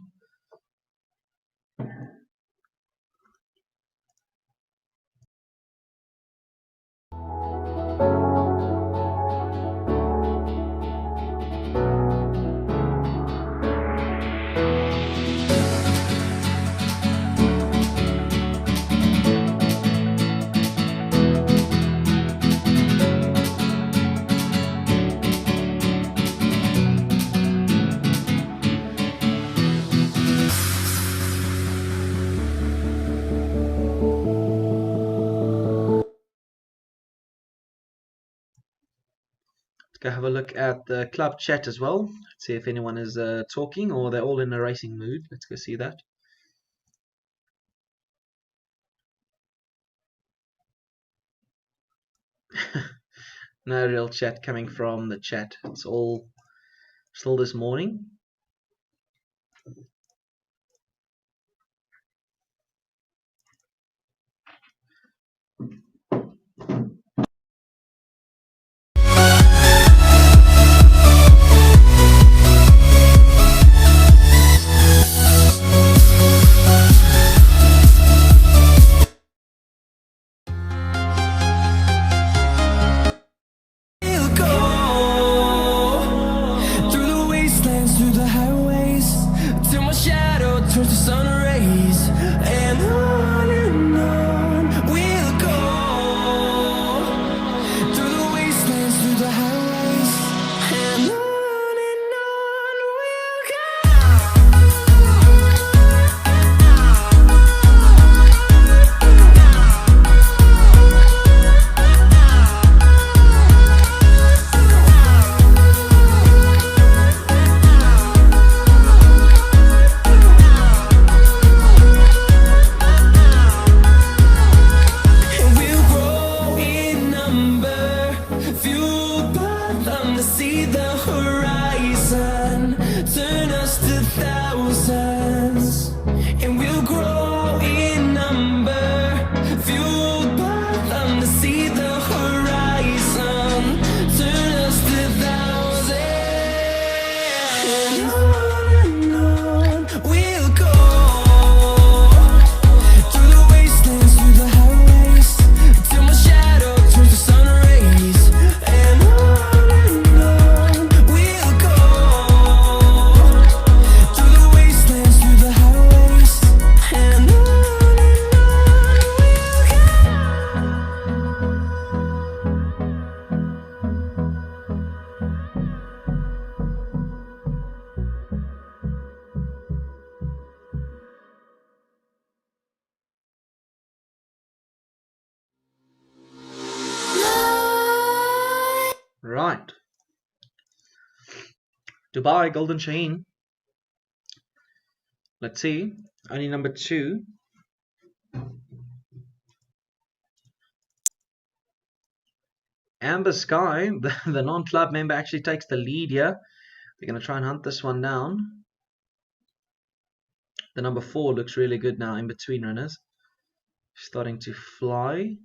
go have a look at the club chat as well. Let's see if anyone is talking or they're all in a racing mood. Let's go see that. No real chat coming from the chat. It's all still this morning. We'll go through the wastelands, through the highways, till my shadow turns to sun rays, and on we'll go through the wastelands, through the highways, and on we'll go. And we'll grow in number, fueled by them to see the horizon, turn us to thousands. And we'll grow in number, fueled by them to see the horizon, turn us to thousands. And on we'll go through the wastelands, through the highways, till my shadow turns to sun rays, and on we'll go through the wastelands, through the highways, and on we'll go. Right. Dubai Golden Shaheen. Let's see. Only number 2. Amber Sky, the non-club member, actually takes the lead here. They're going to try and hunt this one down. The number 4 looks really good now in between runners. Starting to fly.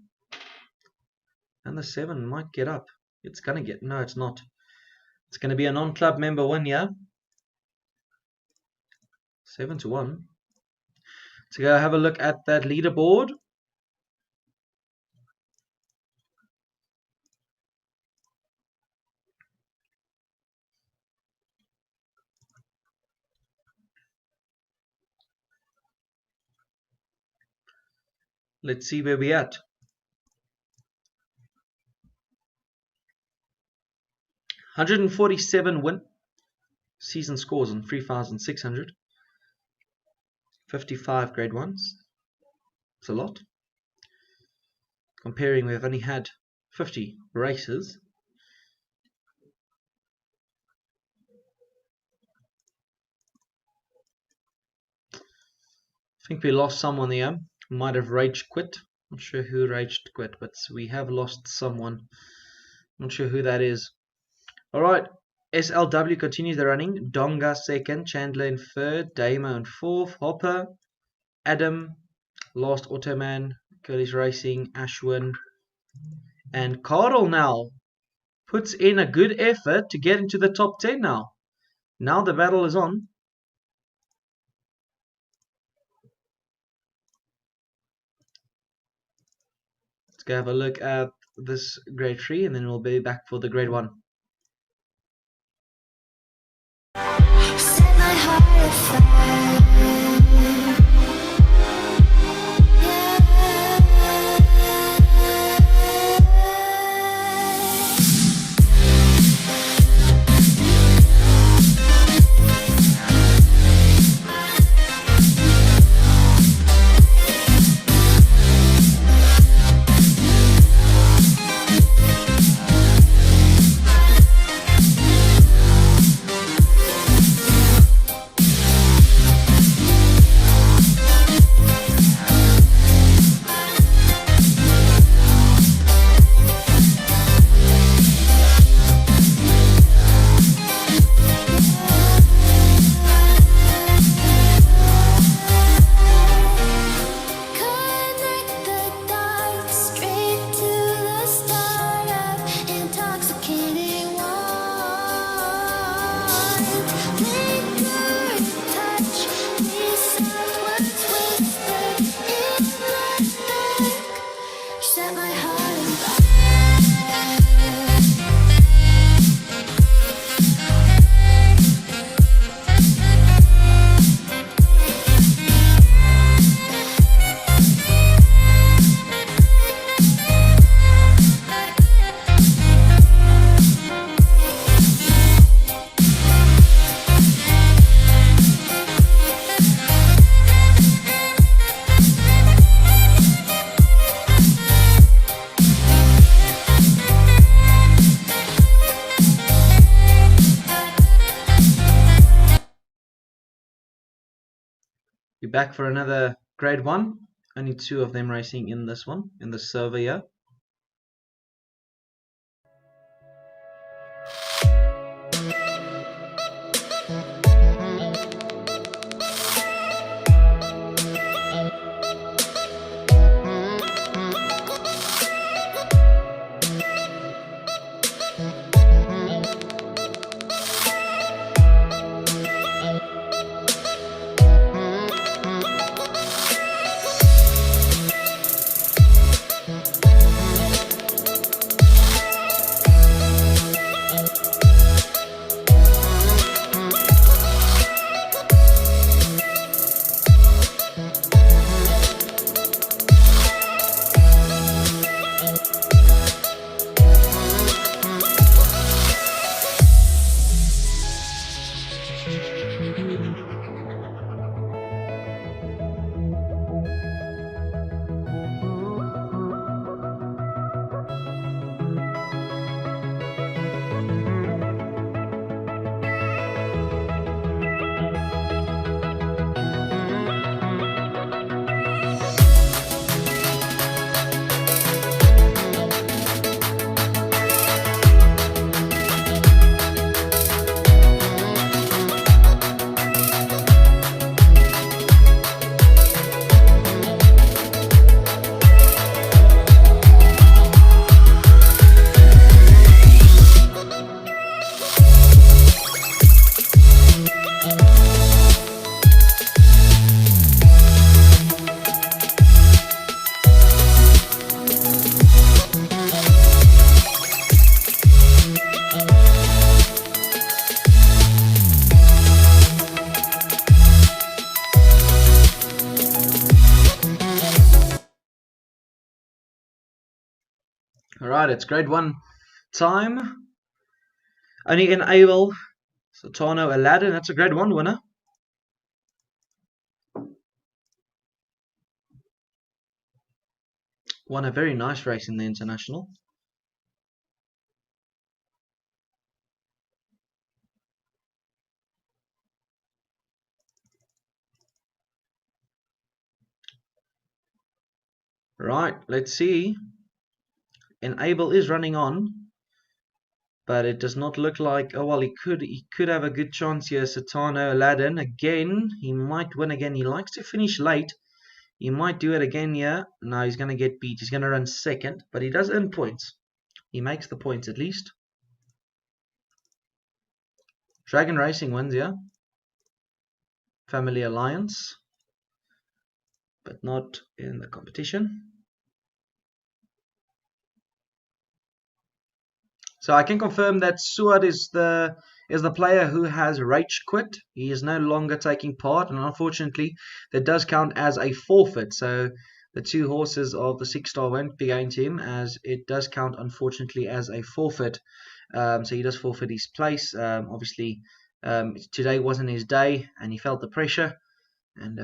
And the 7 might get up. It's going to get... No, it's not. It's going to be a non-club member win here. 7-1. So go have a look at that leaderboard. Let's see where we're at. 147 win season scores on 3,600. 55 grade 1s. It's a lot. Comparing, we've only had 50 races. I think we lost someone there. Might have rage quit. Not sure who raged quit, but we have lost someone. Not sure who that is. Alright, SLW continues the running. Donga second, Chandler in third, Damo in fourth, Hopper, Adam, Last Automan, Curly's Racing, Ashwin, and Carl now puts in a good effort to get into the top 10 now. Now the battle is on. Let's go have a look at this grade 3 and then we'll be back for the grade 1. Set my heart afire. We're back for another grade 1. Only 2 of them racing in this one, in the server here. Alright, it's grade 1 time. Only enable Sultano Aladdin. That's a grade 1 winner. Won a very nice race in the international. Right, let's see. Enable is running on, but it does not look like. Oh well, he could have a good chance here. Sultano Aladdin again. He might win again. He likes to finish late. He might do it again here. No, he's going to get beat. He's going to run second, but he does earn points. He makes the points at least. Dragon Racing wins here. Family Alliance, but not in the competition. So I can confirm that Stewart is the player who has rage quit. He is no longer taking part, and unfortunately that does count as a forfeit. So the 2 horses of the 6-star won't be going to him, as it does count unfortunately as a forfeit. So he does forfeit his place. Obviously today wasn't his day, and he felt the pressure, and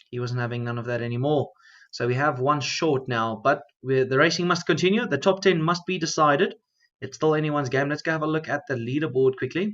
he wasn't having none of that anymore. So we have 1 short now, but the racing must continue. The top 10 must be decided. It's still anyone's game. Let's go have a look at the leaderboard quickly.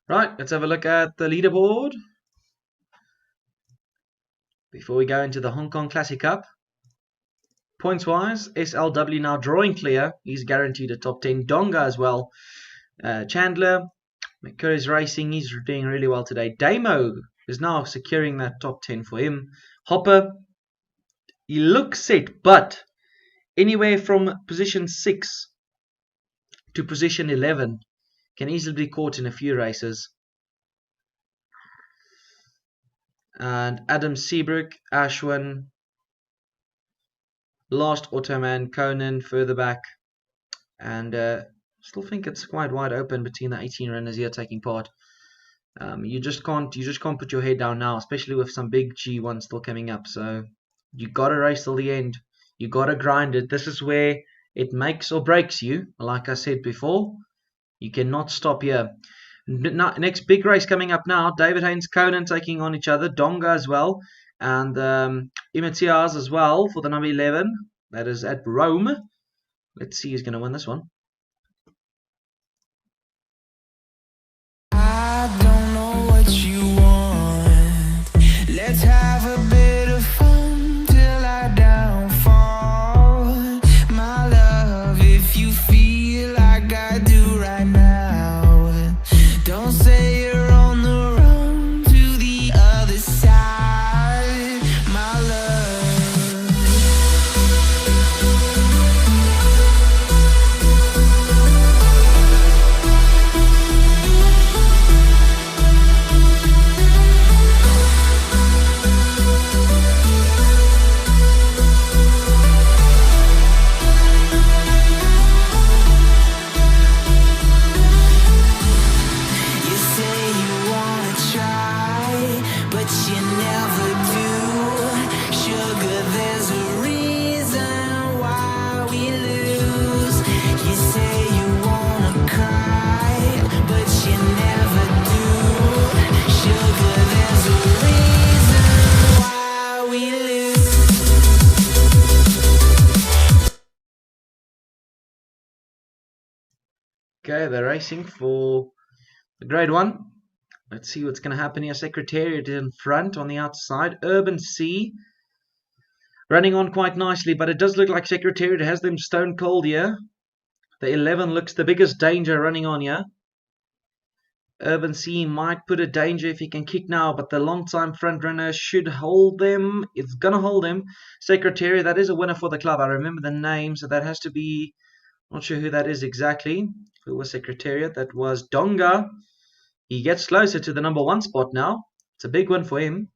Right, let's have a look at the leaderboard before we go into the Hong Kong Classic Cup. Points wise, SLW now drawing clear. He's guaranteed a top 10. Donga as well. Chandler, McCurry's racing. He's doing really well today. Damo is now securing that top 10 for him. Hopper, he looks set, but anywhere from position 6 to position 11 can easily be caught in a few races. And Adam Seabrook, Ashwin, Last Automan, Conan further back, and still think it's quite wide open between the 18 runners here taking part. You just can't put your head down now, especially with some big G1 still coming up. So you gotta race till the end. You gotta grind it. This is where it makes or breaks you. Like I said before, You cannot stop here. Next big race coming up now. David Haynes, Conan taking on each other. Donga as well. And Imetiaz as well for the number 11. That is at Rome. Let's see who's going to win this one. I don't know what you want. Let's have a bit of fun till I downfall. My love, if you feel like I do right now, don't say you're on the run to the other side, my love. You say you wanna try, but you never do. Sugar, there's a reason why we lose. You say you wanna cry, but you never do. Sugar, there's a reason why we lose. Okay, they're racing for the grade 1. Let's see what's going to happen here. Secretariat in front on the outside. Urban C running on quite nicely, but it does look like Secretariat has them stone cold here. The 11 looks the biggest danger running on here. Urban C might put a danger if he can kick now, but the long time front runner should hold them. It's going to hold them. Secretariat, that is a winner for the club. I remember the name, so that has to be, not sure who that is exactly. Who was Secretariat? That was Donga. He gets closer to the number 1 spot now. It's a big win for him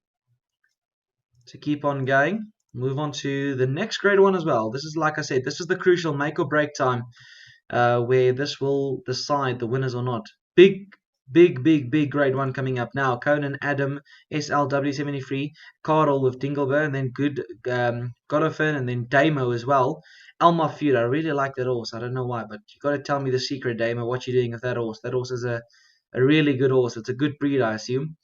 to keep on going. Move on to the next grade 1 as well. This is, like I said, this is the crucial make or break time where this will decide the winners or not. Big grade 1 coming up now. Conan, Adam, SLW73, Carl with Dingleberg, and then Good Godolphin, and then Damo as well. Elma Feud, I really like that horse. I don't know why, but you got to tell me the secret, Damo, what you're doing with that horse. That horse is a really good horse. It's a good breed, I assume.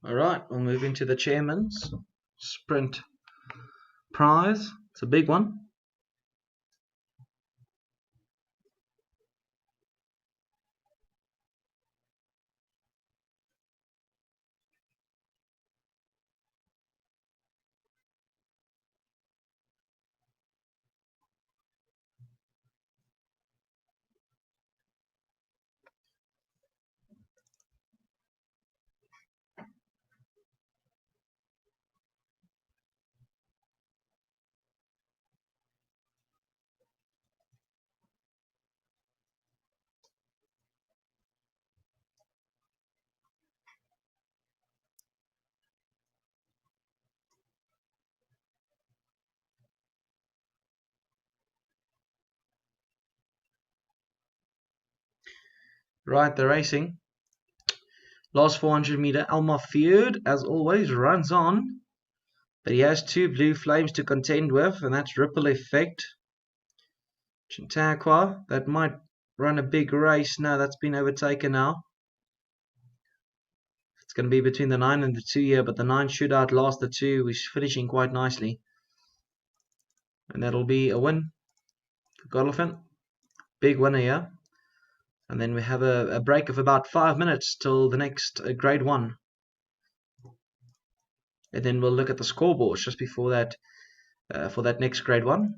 Alright, we'll move into the chairman's sprint prize. It's a big one. Right, the racing. Last 400 meter, Elmar Feud, as always, runs on. But he has 2 blue flames to contend with, and that's Ripple Effect. Chautauqua, that might run a big race. No, that's been overtaken now. It's going to be between the 9 and the 2 here, but the 9 should outlast the 2, which is finishing quite nicely. And that'll be a win for Godolphin. Big winner here. And then we have a break of about 5 minutes till the next grade 1. And then we'll look at the scoreboard just before that, for that next grade 1.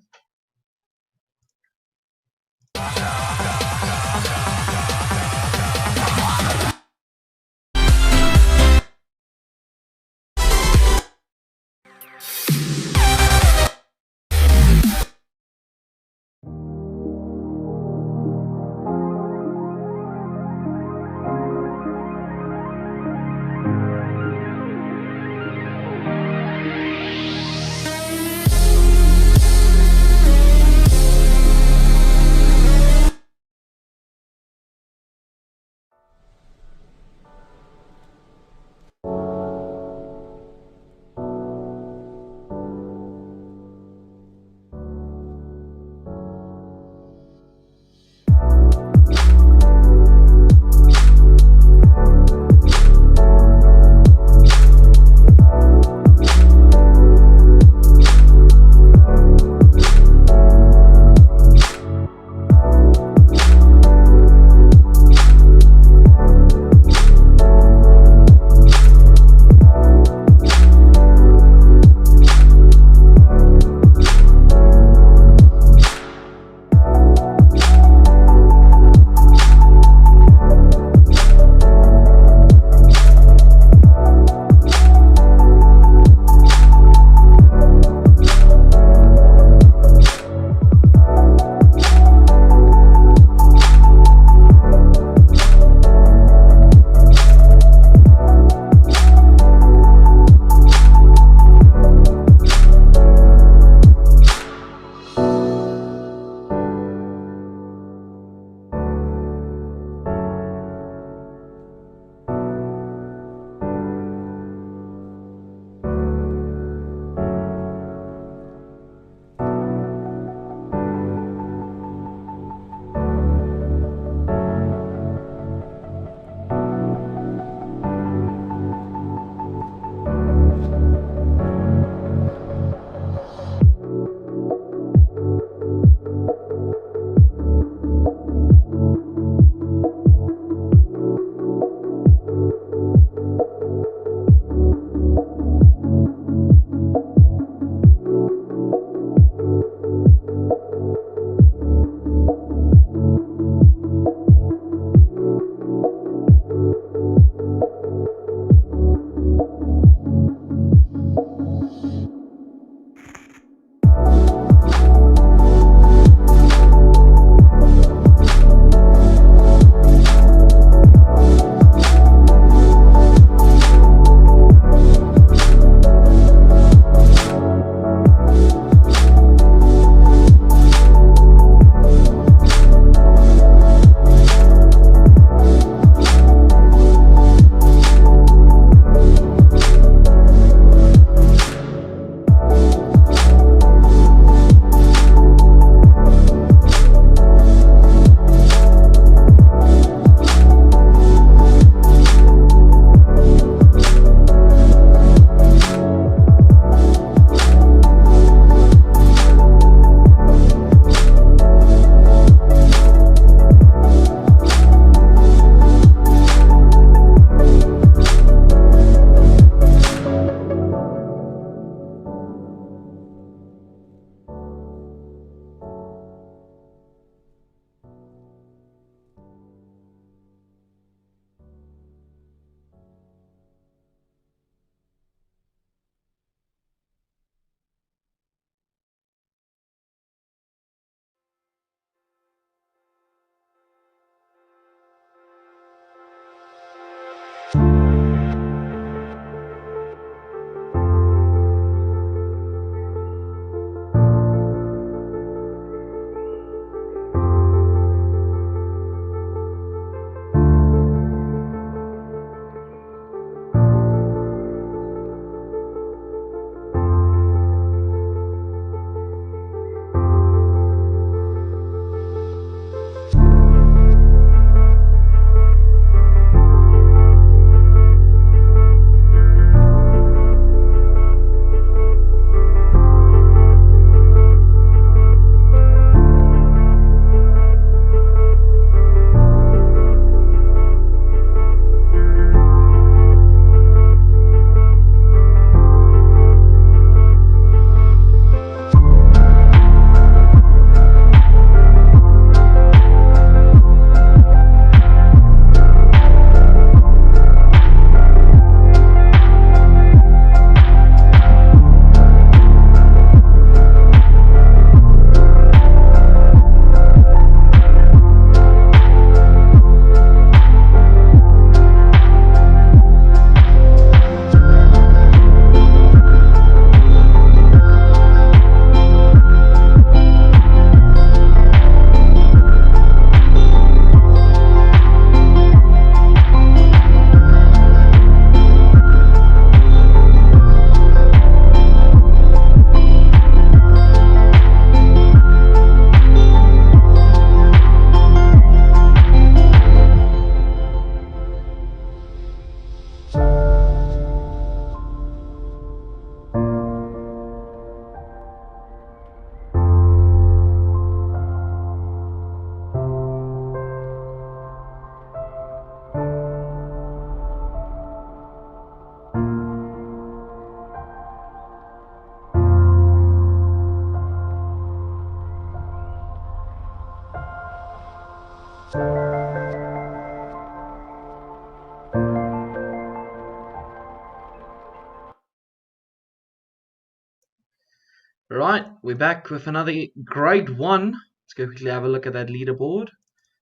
we're back with another grade 1. Let's go quickly have a look at that leaderboard.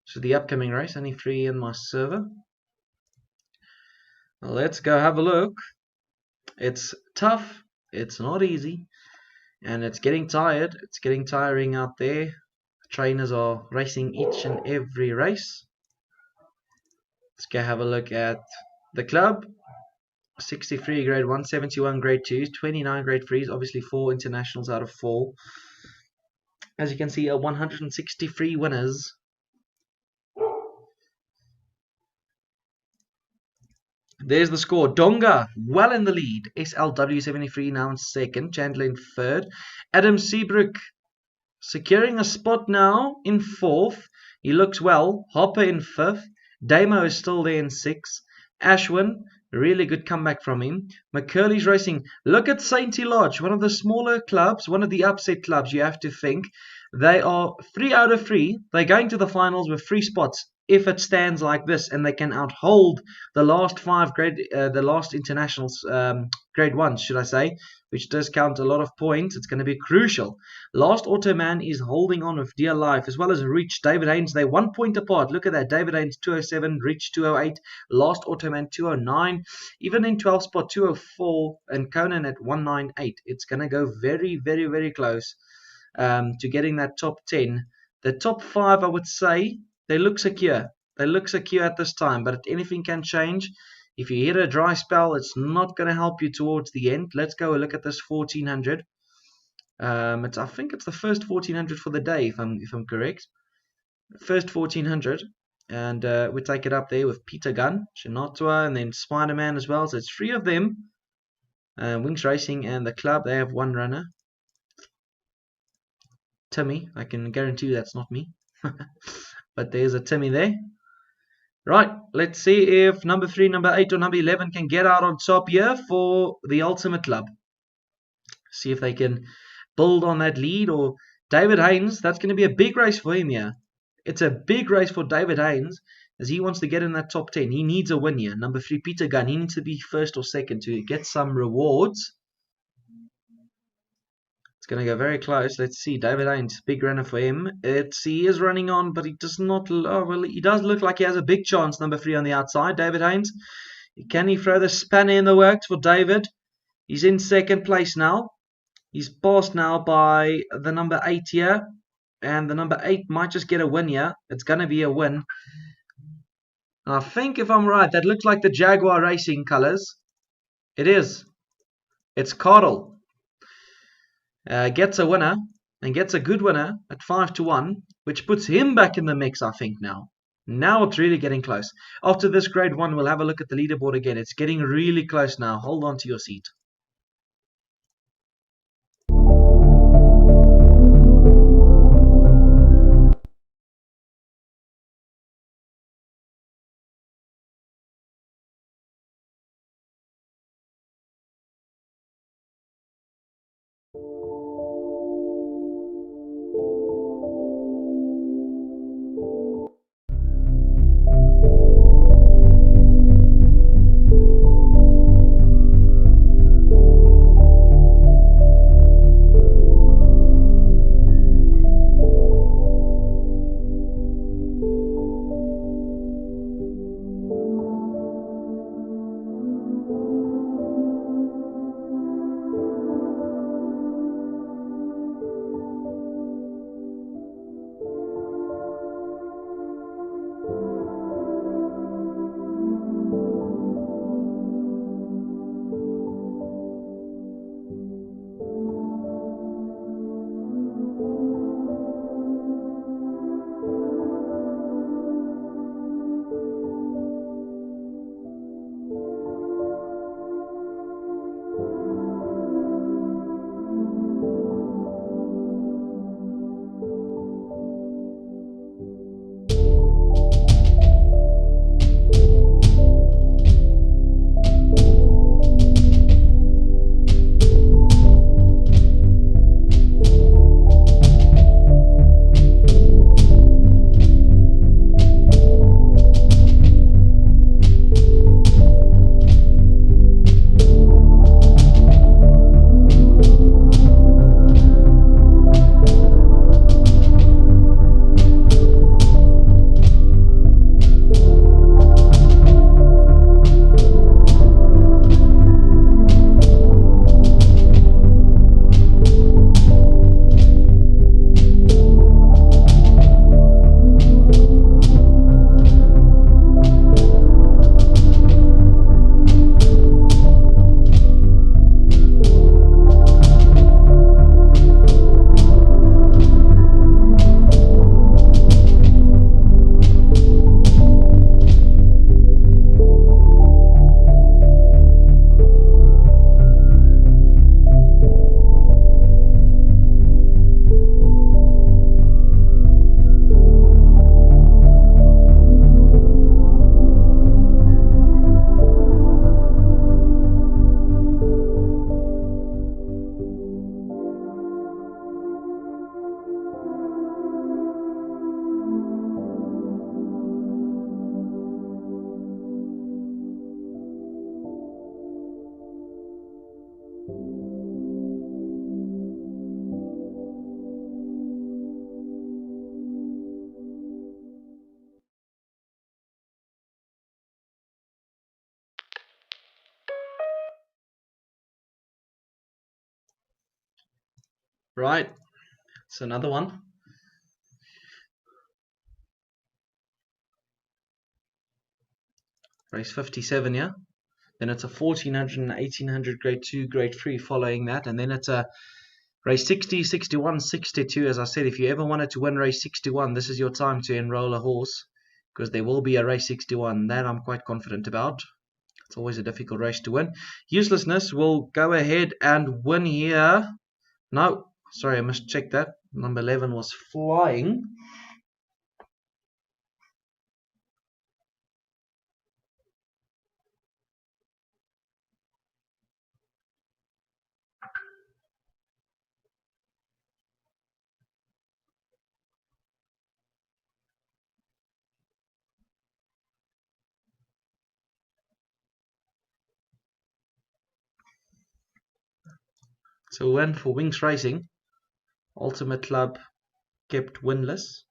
So the upcoming race, only 3 in my server. Let's go have a look. It's tough, it's not easy, and it's getting tired. It's getting tiring out there. Trainers are racing each and every race. Let's go have a look at the club. 63 grade 1, 71 grade 2s, 29 grade 3s, obviously 4 internationals out of 4. As you can see, 163 winners. There's the score. Donga well in the lead. SLW73 now in second. Chandler in third. Adam Seabrook securing a spot now in fourth. He looks well. Hopper in fifth. Damo is still there in sixth. Ashwin, really good comeback from him. McCurley's racing. Look at Sainty Lodge, one of the smaller clubs, one of the upset clubs, you have to think. They are 3 out of 3. They're going to the finals with 3 spots if it stands like this, and they can outhold the last 5 the last internationals, grade 1s, should I say, which does count a lot of points. It's going to be crucial. Last Automan is holding on with dear life, as well as Reach. David Haynes, they're 1 point apart. Look at that. David Haynes 207, Reach 208, Last Automan 209, even in 12th spot 204, and Conan at 198. It's going to go very, very, very close to getting that top 10. The top 5, I would say, they look secure. They look secure at this time, but anything can change. If you hit a dry spell, it's not going to help you towards the end. Let's go look at this 1400. I think it's the first 1400 for the day, if I'm correct. First 1400, and we take it up there with Peter Gunn, Shinatwa, and then Spider-Man as well. So it's 3 of them. Wings Racing and the club, they have 1 runner. Timmy, I can guarantee you that's not me. But there's a Timmy there. Right, let's see if number 3, number 8, or number 11 can get out on top here for the Ultimate Club. See if they can build on that lead. Or David Haynes, that's going to be a big race for him here. It's a big race for David Haynes, as he wants to get in that top 10. He needs a win here. Number 3, Peter Gunn, he needs to be first or second to get some rewards. Going to go very close. Let's see. David Haynes, big runner for him. He is running on, but he does not. Oh, well, he does look like he has a big chance. Number 3 on the outside. David Haynes. Can he throw the spanner in the works for David? He's in second place now. He's passed now by the number 8 here, and the number 8 might just get a win here. It's going to be a win. I think if I'm right, that looks like the Jaguar Racing colours. It is. It's Carl. Gets a winner, and gets a good winner at 5-1, which puts him back in the mix, I think, now. Now it's really getting close. After this grade 1, we'll have a look at the leaderboard again. It's getting really close now. Hold on to your seat. Right, it's another one. Race 57, yeah. Then it's a 1400 and 1800 grade 2, grade 3 following that. And then it's a race 60, 61, 62. As I said, if you ever wanted to win race 61, this is your time to enroll a horse, because there will be a race 61. That I'm quite confident about. It's always a difficult race to win. Uselessness will go ahead and win here. No, sorry, I must check that. Number 11 was flying. So win for Wings Racing. Ultimate Club kept winless.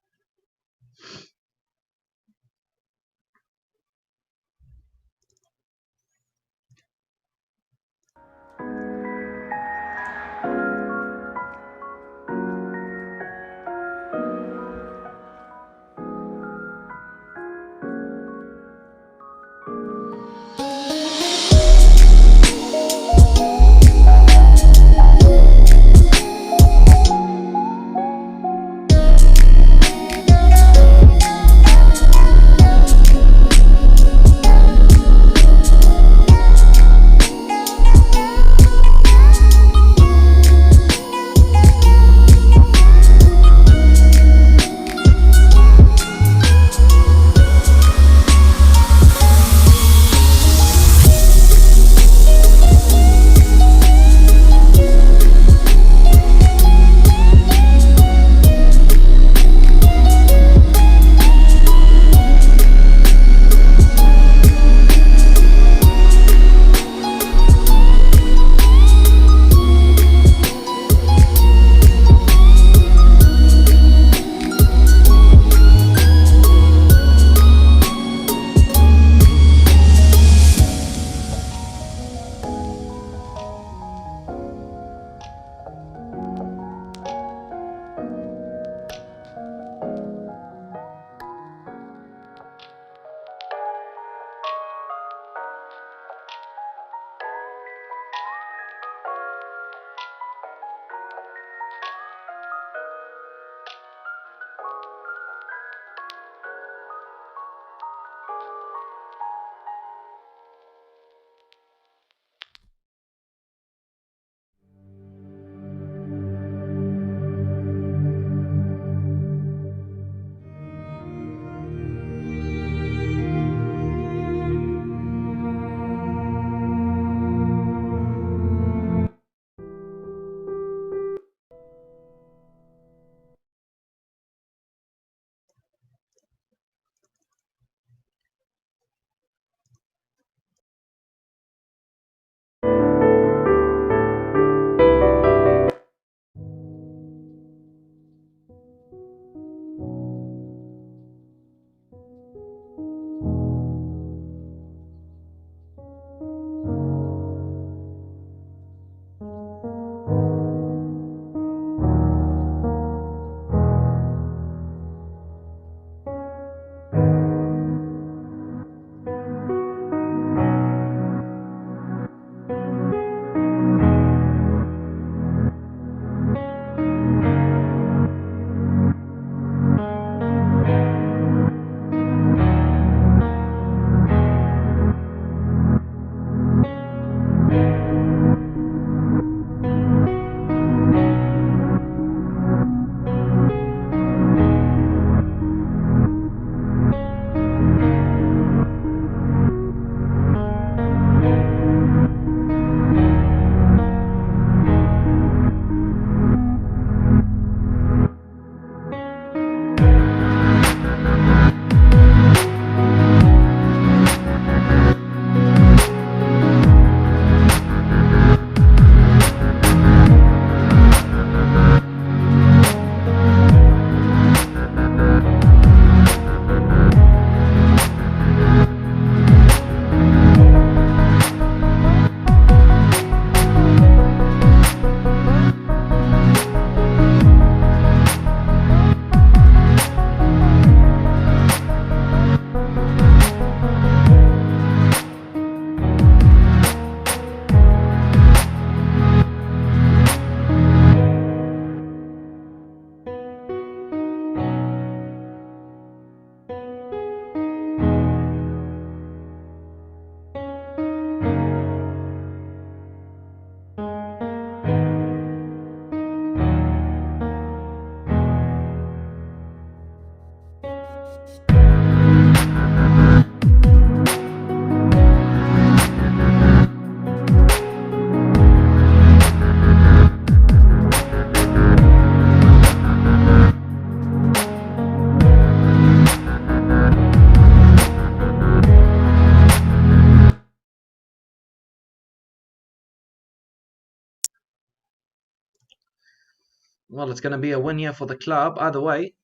well, it's going to be a win here for the club. Either way,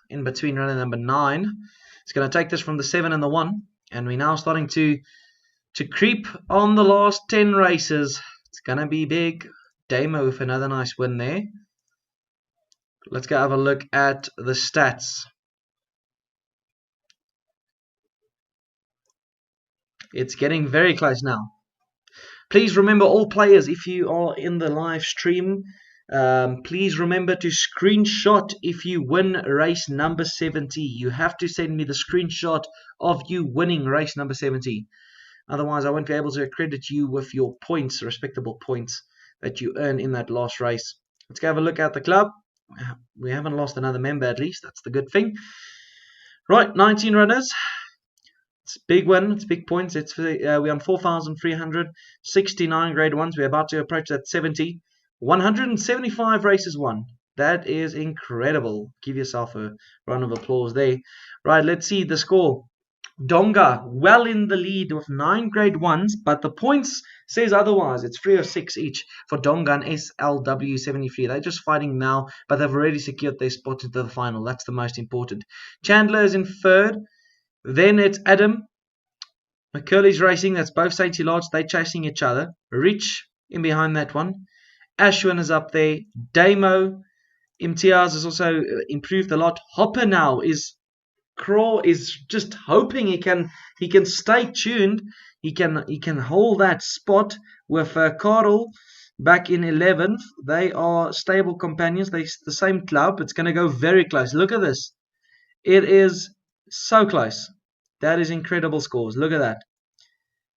in between runner number 9, it's going to take this from the 7 and the 1. And we're now starting to creep on the last 10 races. It's going to be big. Damo with another nice win there. Let's go have a look at the stats. It's getting very close now. Please remember, all players, if you are in the live stream, please remember to screenshot if you win race number 70. You have to send me the screenshot of you winning race number 70. Otherwise, I won't be able to accredit you with your points, respectable points that you earn in that last race. Let's go have a look at the club. We haven't lost another member, at least. That's the good thing. Right, 19 runners. It's a big win. It's big points. We're on 4,369 grade 1s. We're about to approach that 70. 175 races won. That is incredible. Give yourself a round of applause there. Right, let's see the score. Donga well in the lead with 9 grade 1s, but the points says otherwise. It's 3 or 6 each for Donga and SLW73. They're just fighting now, but they've already secured their spot into the final. That's the most important. Chandler is in 3rd. Then it's Adam. McCurley's racing. That's both St. Large. They're chasing each other. Rich in behind that one. Ashwin is up there. Damo. Imtiaz has also improved a lot. Hopper now is... Craw is just hoping he can stay tuned. He can hold that spot with Carl back in 11th. They are stable companions. They're the same club. It's going to go very close. Look at this. It is so close. That is incredible scores. Look at that.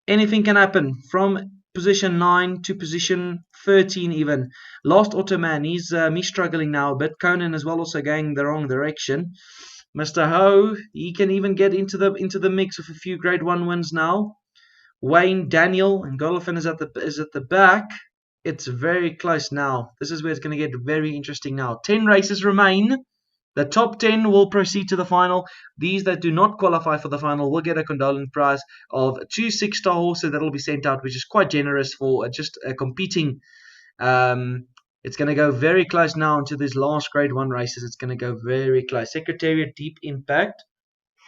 Anything can happen from position 9 to position 13 even. Last Ottoman, he's struggling now a bit. Conan as well, also going the wrong direction. Mr. Ho, he can even get into the mix with a few grade 1 wins now. Wayne, Daniel, and Golofin is at the back. It's very close now. This is where it's going to get very interesting now. 10 races remain. The top 10 will proceed to the final. These that do not qualify for the final will get a condolence prize of 2 6-star horses that will be sent out, which is quite generous for just competing. It's going to go very close now into these last grade 1 races. It's going to go very close. Secretariat, Deep Impact,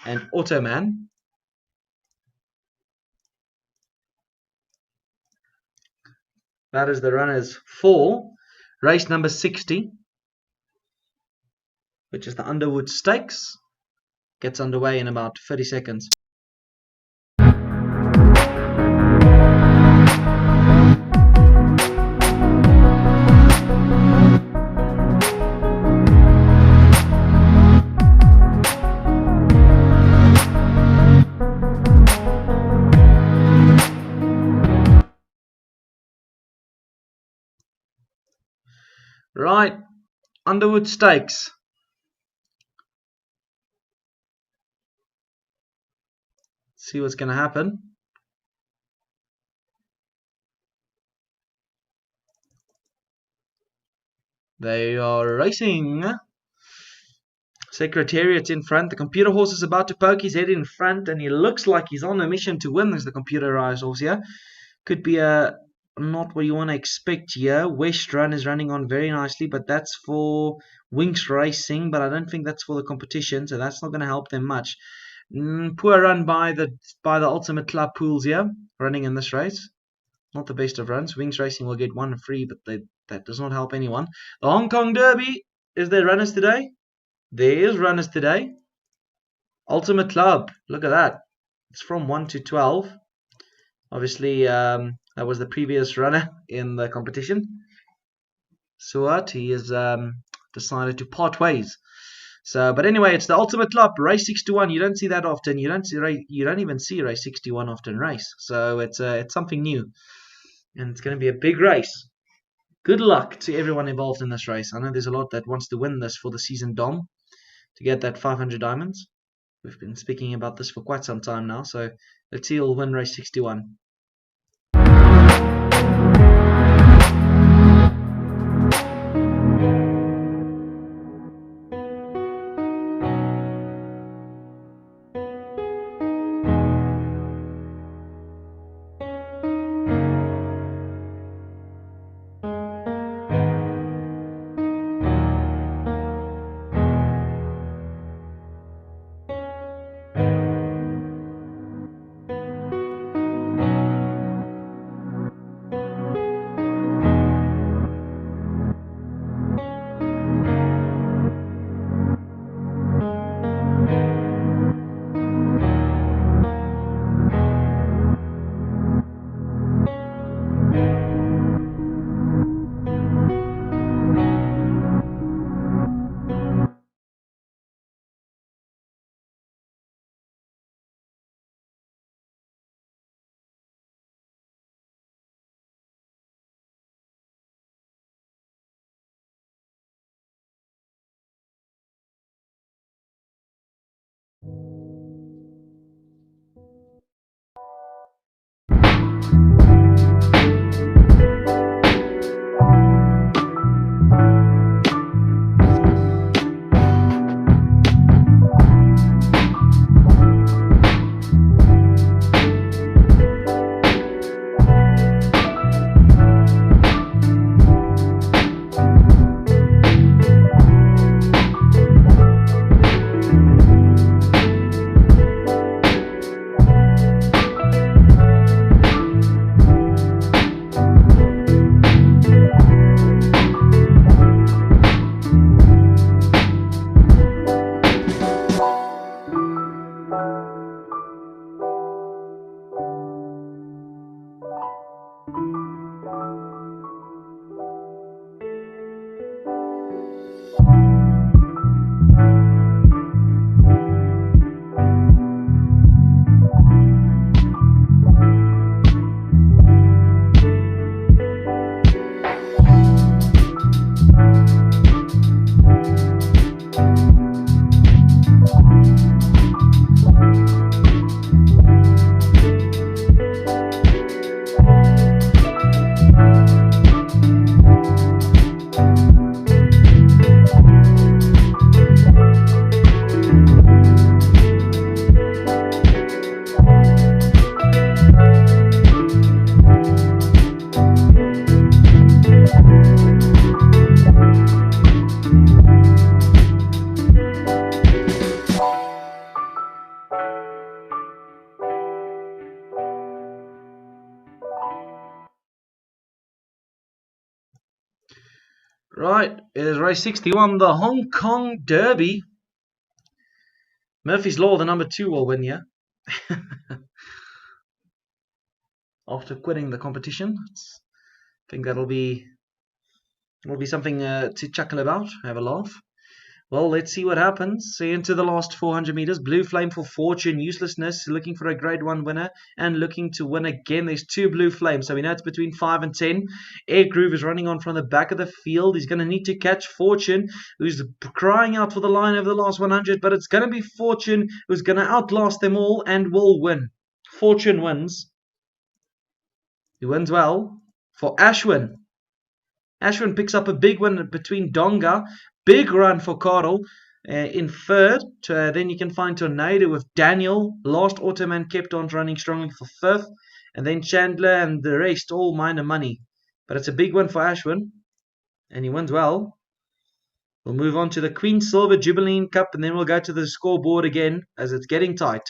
and Ottoman. That is the runners for race number 60, which is the Underwood Stakes. Gets underway in about 30 seconds. Right, Underwood Stakes. See what's going to happen. They are racing. Secretariat's in front. The computer horse is about to poke his head in front, and he looks like he's on a mission to win. There's the computerized horse here. Could be not what you want to expect here. West Run is running on very nicely, but that's for Winx Racing, but I don't think that's for the competition, so that's not going to help them much. Poor run by the Ultimate Club pools here, running in this race. Not the best of runs. Winx Racing will get 1 free, but that does not help anyone. The Hong Kong Derby, is there runners today? There is runners today. Ultimate Club, look at that. It's from 1 to 12. Obviously, that was the previous runner in the competition. Suat, he has decided to part ways. So, but anyway, it's the Ultimate Club, race 61. You don't see that often. You don't even see race 61 often race. So it's something new, and it's going to be a big race. Good luck to everyone involved in this race. I know there's a lot that wants to win this for the season dom to get that 500 diamonds. We've been speaking about this for quite some time now. So let's see who'll win race 61. Right, it is race 61, the Hong Kong Derby. Murphy's Law, the number 2 will win here. After quitting the competition. I think that'll be something to chuckle about, have a laugh. Well, let's see what happens. So into the last 400 meters. Blue Flame for Fortune. Uselessness looking for a grade 1 winner and looking to win again. There's 2 Blue Flames. So we know it's between 5 and 10. Air Groove is running on from the back of the field. He's going to need to catch Fortune, who's crying out for the line over the last 100. But it's going to be Fortune who's going to outlast them all and will win. Fortune wins. He wins well for Ashwin. Ashwin picks up a big win between Donga. Big run for Carl in third. Then you can find Tornado with Daniel. Last Automan kept on running strongly for fifth. And then Chandler and the rest all minor money. But it's a big win for Ashwin. And he wins well. We'll move on to the Queen Silver Jubilee Cup. And then we'll go to the scoreboard again as it's getting tight.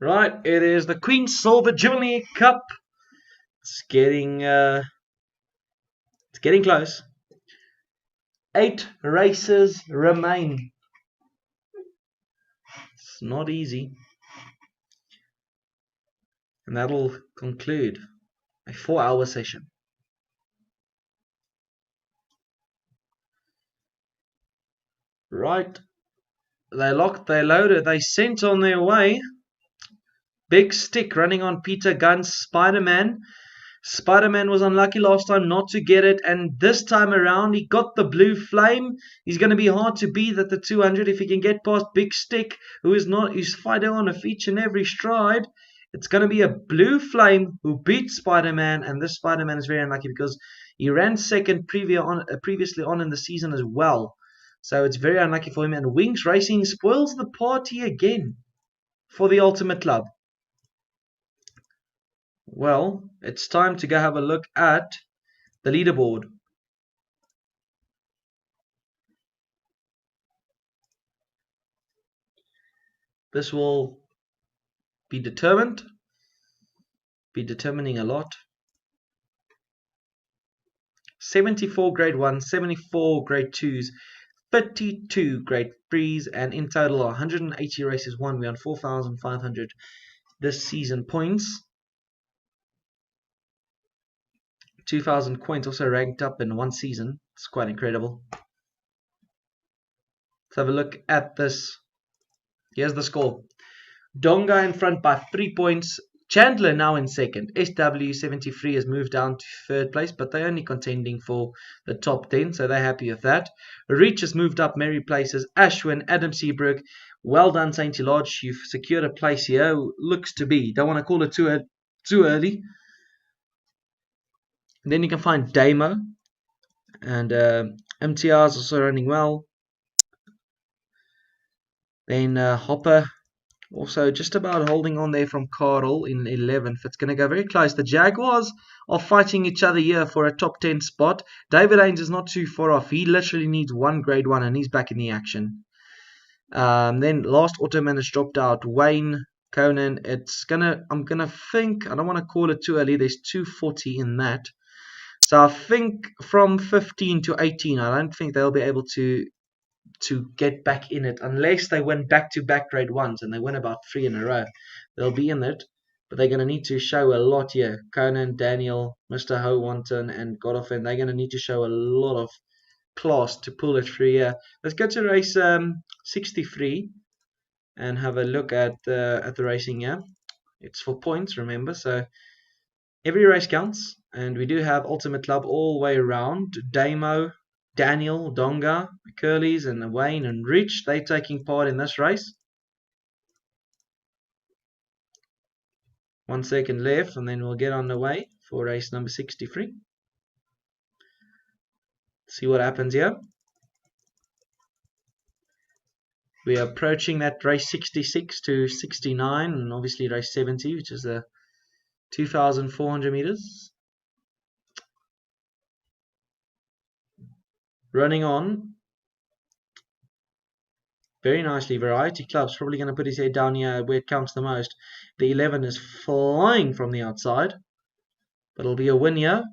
Right, it is the Queen Silver Jubilee Cup. It's getting close. 8 races remain. It's not easy. And that'll conclude a 4-hour session. Right. They locked, they loaded, they sent on their way. Big Stick running on Peter Gunn's Spider-Man. Spider-Man was unlucky last time not to get it, and this time around he got the Blue Flame. He's going to be hard to beat at the 200 if he can get past Big Stick, who's fighting on each and every stride. It's going to be a Blue Flame who beats Spider-Man, and this Spider-Man is very unlucky because he ran second previously on in the season as well. So it's very unlucky for him, and Wings Racing spoils the party again for the Ultimate Club. Well, it's time to go have a look at the leaderboard. This will be determined, be determining a lot. 74 grade 1, 74 grade 2s, 32 grade 3s, and in total 180 races won. We're on 4,500 this season points. 2,000 coins also ranked up in one season. It's quite incredible. Let's have a look at this. Here's the score. Donga in front by 3 points. Chandler now in second. SW73 has moved down to third place, but they're only contending for the top 10, so they're happy with that. Reach has moved up merry places. Ashwin, Adam Seabrook, well done St. Lodge. You've secured a place here. Looks to be. Don't want to call it too early. And then you can find Damo, and MTR is also running well. Then Hopper also just about holding on there from Carl in 11th. It's going to go very close. The Jaguars are fighting each other here for a top 10 spot. David Haynes is not too far off. He literally needs one grade 1 and he's back in the action. Then last Ottoman has dropped out. Wayne, Conan. I'm going to think, I don't want to call it too early. There's 240 in that. So I think from 15 to 18, I don't think they'll be able to get back in it unless they win back-to-back grade 1s and they win about 3 in a row. They'll be in it, but they're going to need to show a lot here. Conan, Daniel, Mr. Howanton, and Godolphin, they're going to need to show a lot of class to pull it through here. Let's go to race 63 and have a look at the racing here. It's for points, remember, so every race counts, and we do have Ultimate Club all the way around. Damo, Daniel, Donga, Curlies, and Wayne and Rich, they're taking part in this race. 1 second left, and then we'll get on the way for race number 63. See what happens here. We are approaching that race 66 to 69, and obviously race 70, which is the 2,400 meters. Running on very nicely. Variety Club's probably going to put his head down here where it counts the most. The 11 is flying from the outside, but it'll be a win here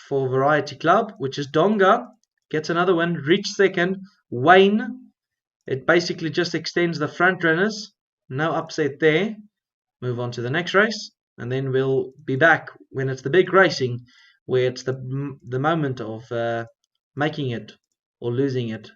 for Variety Club, which is Donga. Gets another win. Reach second. Wayne. It basically just extends the front runners. No upset there. Move on to the next race, and then we'll be back when it's the big racing, where it's the moment of making it or losing it.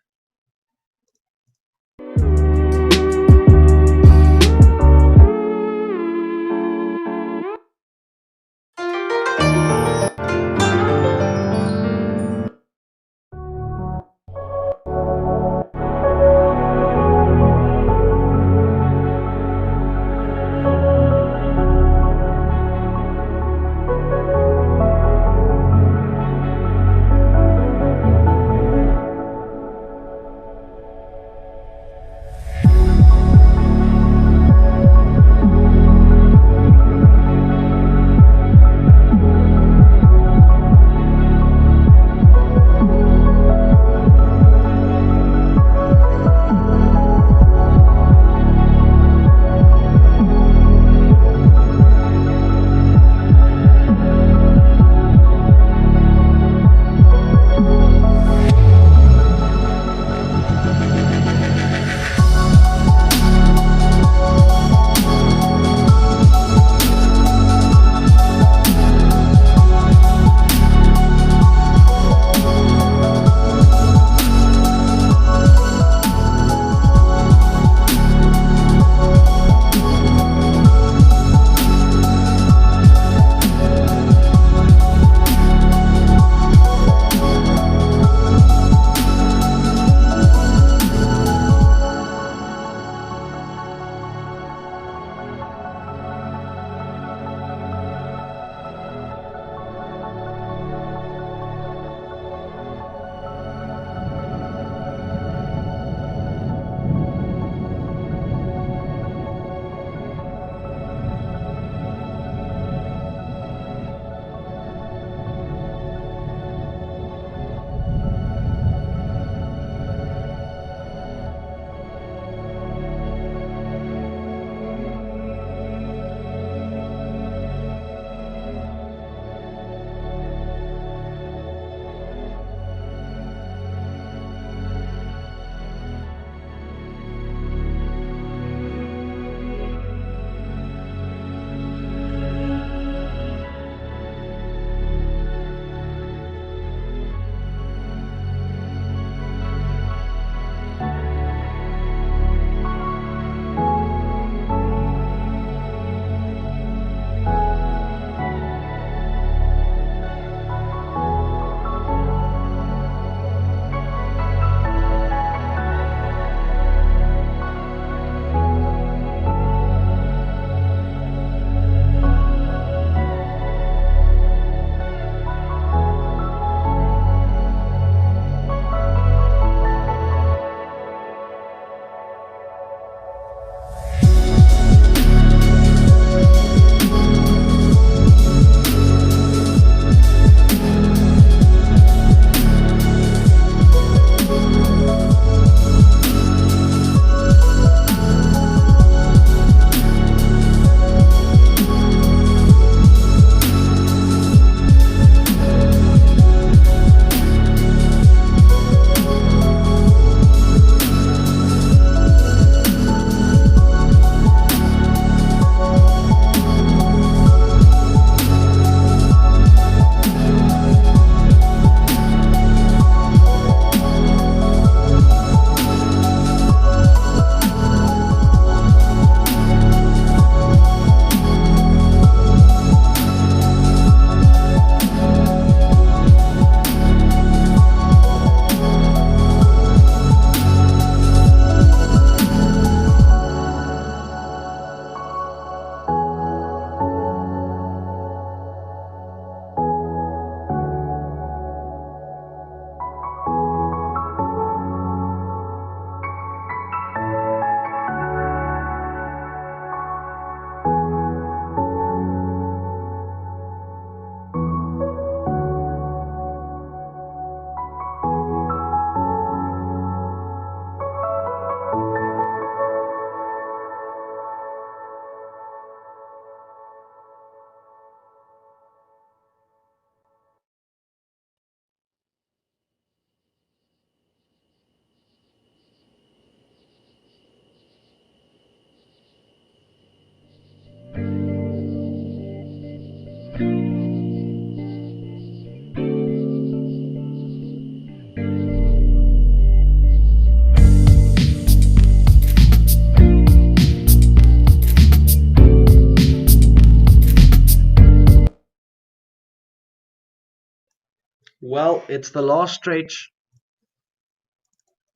Well, it's the last stretch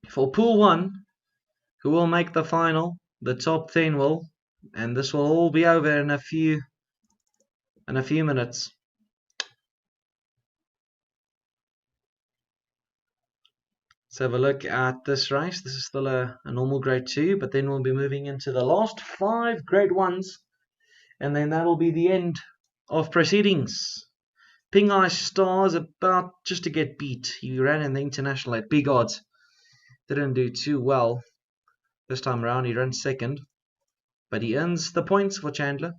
for Pool 1. Who will make the final? The top 10 will. And this will all be over in a few minutes. Let's have a look at this race. This is still a normal grade 2, but then we'll be moving into the last 5 grade 1s. And then that'll be the end of proceedings. Ping Eye Star's about just to get beat. He ran in the international at big odds. Didn't do too well this time around. He ran second. But he earns the points for Chandler.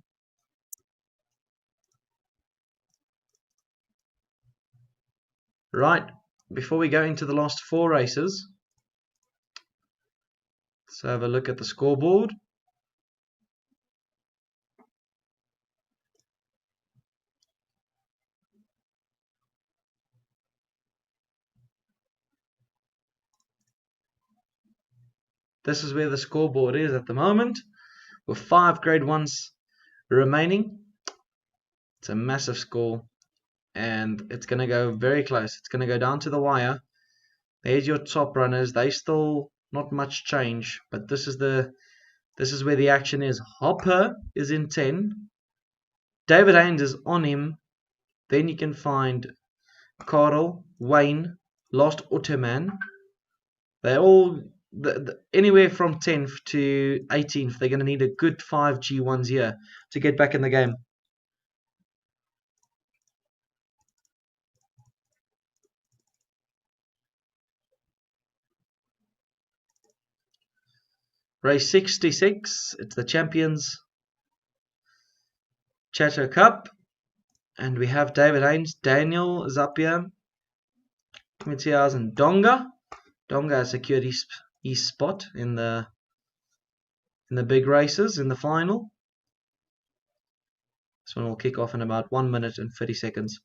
Right, before we go into the last 4 races, let's have a look at the scoreboard. This is where the scoreboard is at the moment, with 5 grade 1s remaining. It's a massive score, and it's going to go very close. It's going to go down to the wire. There's your top runners. They still not much change, but this is where the action is. Hopper is in 10. David Haynes is on him. Then you can find Carl, Wayne, Lost Ottoman. They're all anywhere from 10th to 18th. They're going to need a good 5 G1s here to get back in the game. Race 66, it's the Champions Chatter Cup. And we have David Haynes, Daniel is up here, Matthias and Donga. Donga has secured his spot in the big races in the final. This one will kick off in about 1 minute and 30 seconds.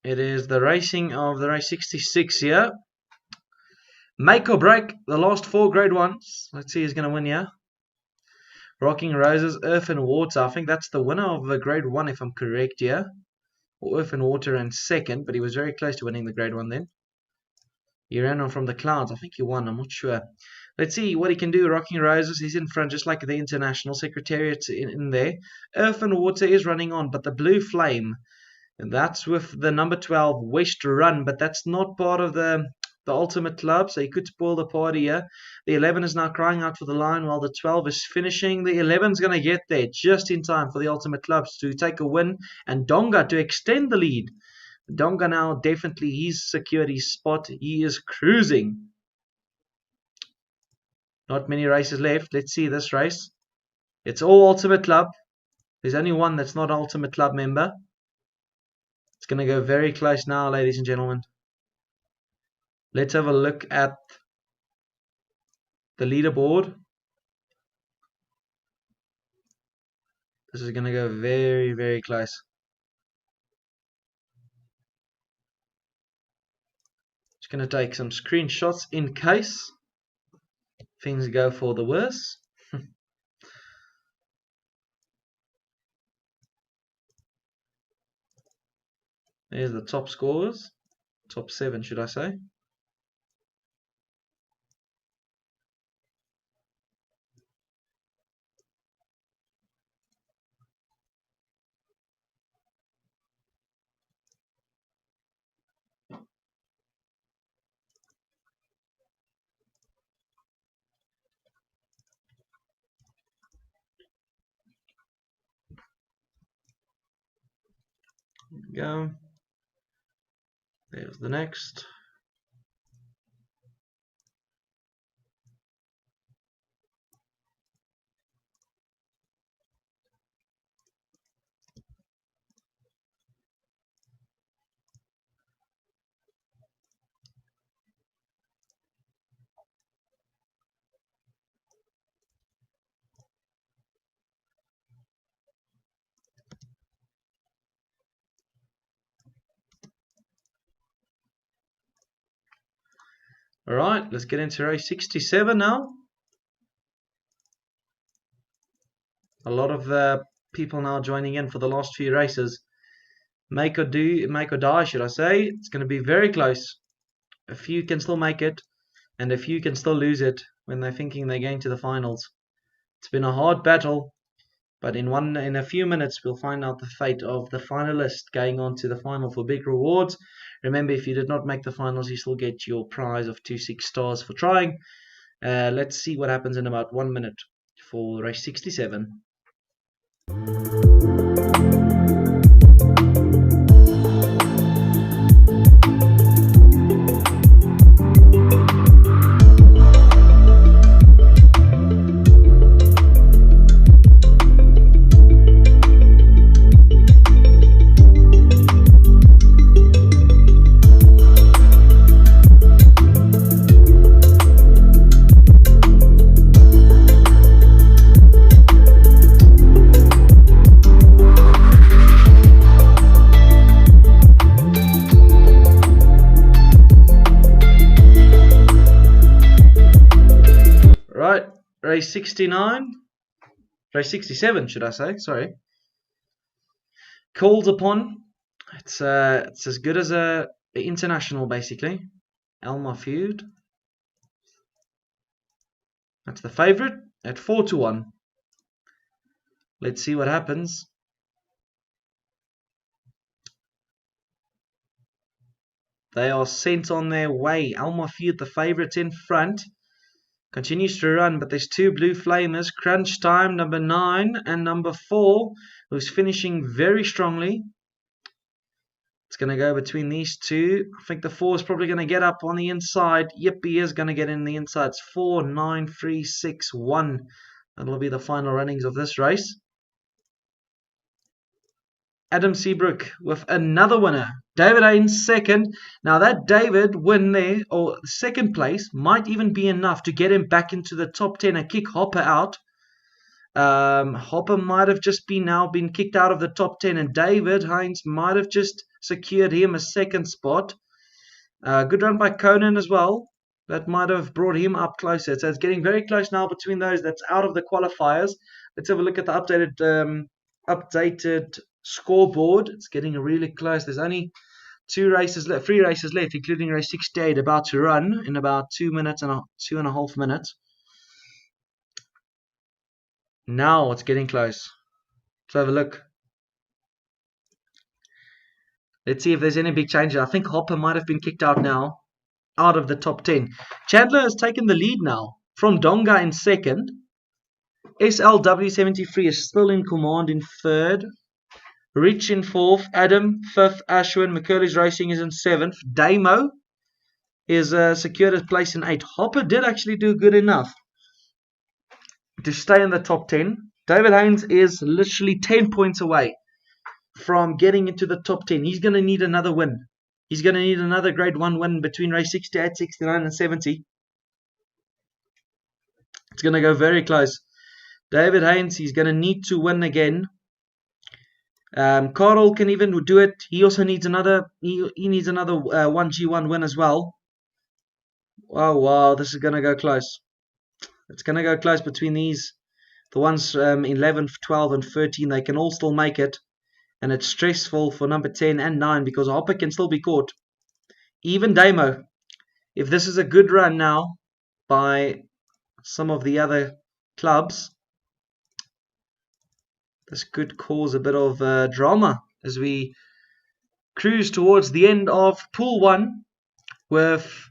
It is the racing of the race 66 here. Make or break, the last 4 grade 1s. Let's see who's going to win here. Rocking Roses, Earth and Water. I think that's the winner of the grade 1 if I'm correct here. Or Earth and Water in second, but he was very close to winning the grade 1 then. He ran on from the clouds. I think he won, I'm not sure. Let's see what he can do. Rocking Roses, he's in front just like the International Secretariat in there. Earth and Water is running on, but the Blue Flame, and that's with the number 12 West Run, but that's not part of the Ultimate Club, so he could spoil the party here. The 11 is now crying out for the line while the 12 is finishing. The 11 is going to get there just in time for the Ultimate Clubs to take a win and Donga to extend the lead. Donga now definitely, he's secured his spot. He is cruising. Not many races left. Let's see this race. It's all Ultimate Club. There's only one that's not Ultimate Club member. It's going to go very close now, ladies and gentlemen. Let's have a look at the leaderboard. This is going to go very, very close. Just going to take some screenshots in case things go for the worse. There's the top scorers. Top 7, should I say. There we go. There's the next. Alright, let's get into race 67 now. A lot of people now joining in for the last few races. Make or die, should I say. It's going to be very close. A few can still make it, and a few can still lose it when they're thinking they're going to the finals. It's been a hard battle, but in a few minutes we'll find out the fate of the finalist going on to the final for big rewards. Remember, if you did not make the finals, you still get your prize of 26 stars for trying. Let's see what happens in about 1 minute for race 67. Right, race 67 should I say, sorry. Called upon, it's as good as a international basically. Elma Feud. That's the favourite at 4-1. Let's see what happens. They are sent on their way. Elma Feud, the favourites in front. Continues to run, but there's two blue flamers. Crunch Time, number 9 and number 4, who's finishing very strongly. It's going to go between these two. I think the 4 is probably going to get up on the inside. Yep, he is going to get in the inside. It's 4, 9, 3, 6, 1. That'll be the final runnings of this race. Adam Seabrook with another winner. David Haynes second. Now that David win there, or second place, might even be enough to get him back into the top 10 and kick Hopper out. Hopper might have just been kicked out of the top 10, and David Haynes might have just secured him a second spot. Good run by Conan as well. That might have brought him up closer. So it's getting very close now between those that's out of the qualifiers. Let's have a look at the updated scoreboard. It's getting really close. There's only 3 races left, including race 68 about to run in about 2 minutes and 2.5 minutes. Now it's getting close. Let's have a look. Let's see if there's any big changes. I think Hopper might have been kicked out now, out of the top 10. Chandler has taken the lead now from Donga in second. SLW73 is still in command in third. Rich in fourth. Adam fifth. Ashwin McCurley's Racing is in seventh. Damo is secured his place in 8. Hopper did actually do good enough to stay in the top 10. David Haynes is literally 10 points away from getting into the top 10. He's going to need another win. He's going to need another grade 1 win between race 68, 69 and 70. It's going to go very close. David Haynes, he's going to need to win again Carl can even do it. He also needs another. He needs another 1G1 win as well. Oh wow, this is gonna go close. It's gonna go close between these. The ones 11, 12, and 13. They can all still make it, and it's stressful for number 10 and 9 because Hopper can still be caught. Even Damo. If this is a good run now by some of the other clubs, this could cause a bit of drama as we cruise towards the end of Pool 1 with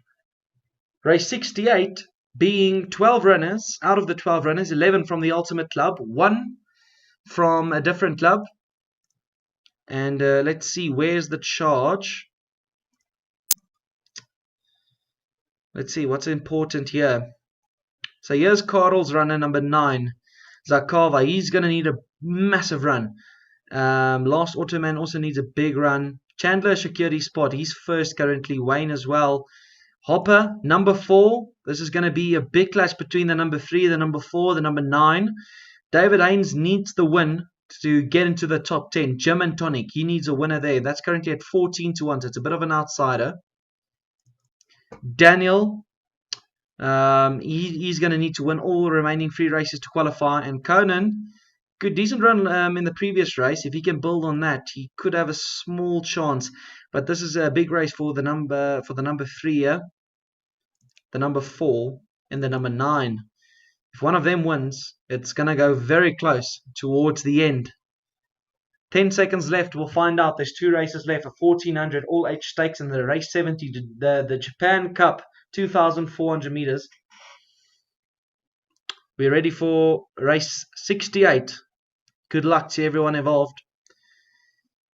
race 68 being 12 runners. Out of the 12 runners, 11 from the Ultimate Club, 1 from a different club. And let's see, where's the charge? Let's see what's important here. So here's Carl's runner number 9, Zakava. He's going to need a massive run. Last Automan also needs a big run. Chandler security spot. He's first currently. Wayne as well. Hopper, number 4. This is going to be a big clash between the number 3, the number 4, the number 9. David Haynes needs the win to get into the top 10. Jim and Tonic, he needs a winner there. That's currently at 14-1, so it's a bit of an outsider. Daniel, he's going to need to win all the remaining 3 races to qualify. And Conan, good decent run in the previous race. If he can build on that, he could have a small chance. But this is a big race for the number 3 here, the number 4, and the number 9. If one of them wins, it's going to go very close towards the end. 10 seconds left. We'll find out. There's 2 races left, a 1400 all age stakes and the race 70, the Japan Cup 2,400 meters. We're ready for race 68. Good luck to everyone involved.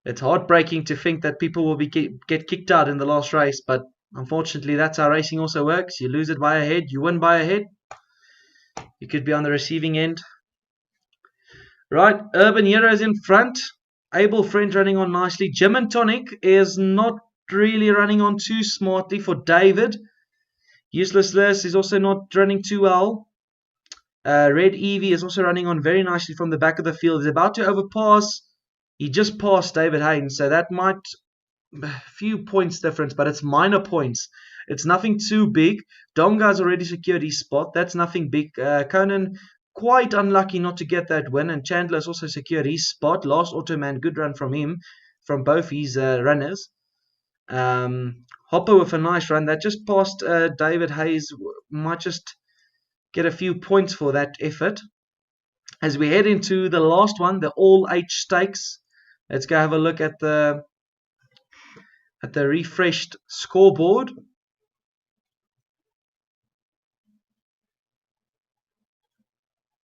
It's heartbreaking to think that people will get kicked out in the last race, but unfortunately that's how racing also works. You lose it by a head, you win by a head. You could be on the receiving end. Right, Urban Heroes in front. Able Friend running on nicely. Jim and Tonic is not really running on too smartly for David. Useless List is also not running too well. Red Evie is also running on very nicely from the back of the field. He's about to overpass. He just passed David Haynes, so that might few points difference, but it's minor points. It's nothing too big. Donga's already secured his spot. That's nothing big. Conan quite unlucky not to get that win, and Chandler's also secured his spot. Last Automan, good run from him, from both his runners. Hopper with a nice run that just passed David Hayes. Might just get a few points for that effort. As we head into the last one, the all H stakes, let's go have a look at the refreshed scoreboard.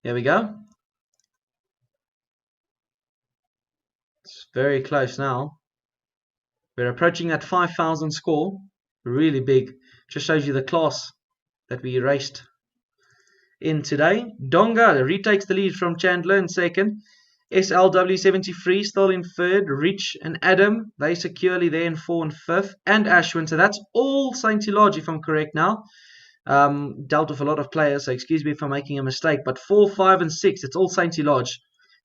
Here we go. It's very close now. We're approaching that 5,000 score. Really big. Just shows you the class that we raced in today. Donga retakes the lead from Chandler in second. SLW73 still in third. Rich and Adam, they securely there in 4th and 5th. And Ashwin. So that's all St. Lodge, if I'm correct now. Dealt with a lot of players, so excuse me for making a mistake. But 4, 5, and 6, it's all St. Lodge.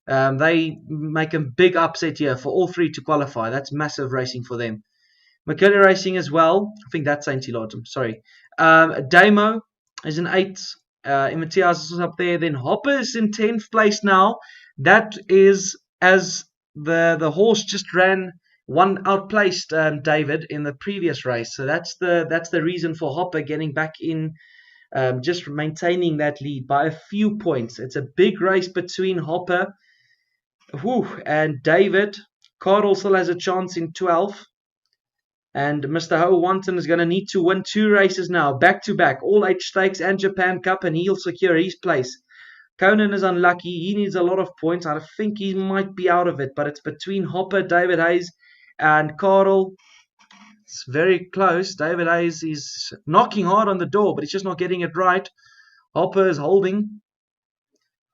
They make a big upset here for all 3 to qualify. That's massive racing for them. McKinley Racing as well. I think that's St. Lodge. I'm sorry. Damo is in 8th. Imatias is up there. Then Hopper's in 10th place now. That is as the horse just ran one outplaced David in the previous race. So that's the reason for Hopper getting back in, just maintaining that lead by a few points. It's a big race between Hopper and David. Carl still has a chance in 12th. And Mr. Ho Wanton is going to need to win 2 races now, back to back, all H stakes and Japan Cup, and he'll secure his place. Conan is unlucky. He needs a lot of points. I think he might be out of it, but it's between Hopper, David Hayes, and Carl. It's very close. David Hayes is knocking hard on the door, but he's just not getting it right. Hopper is holding.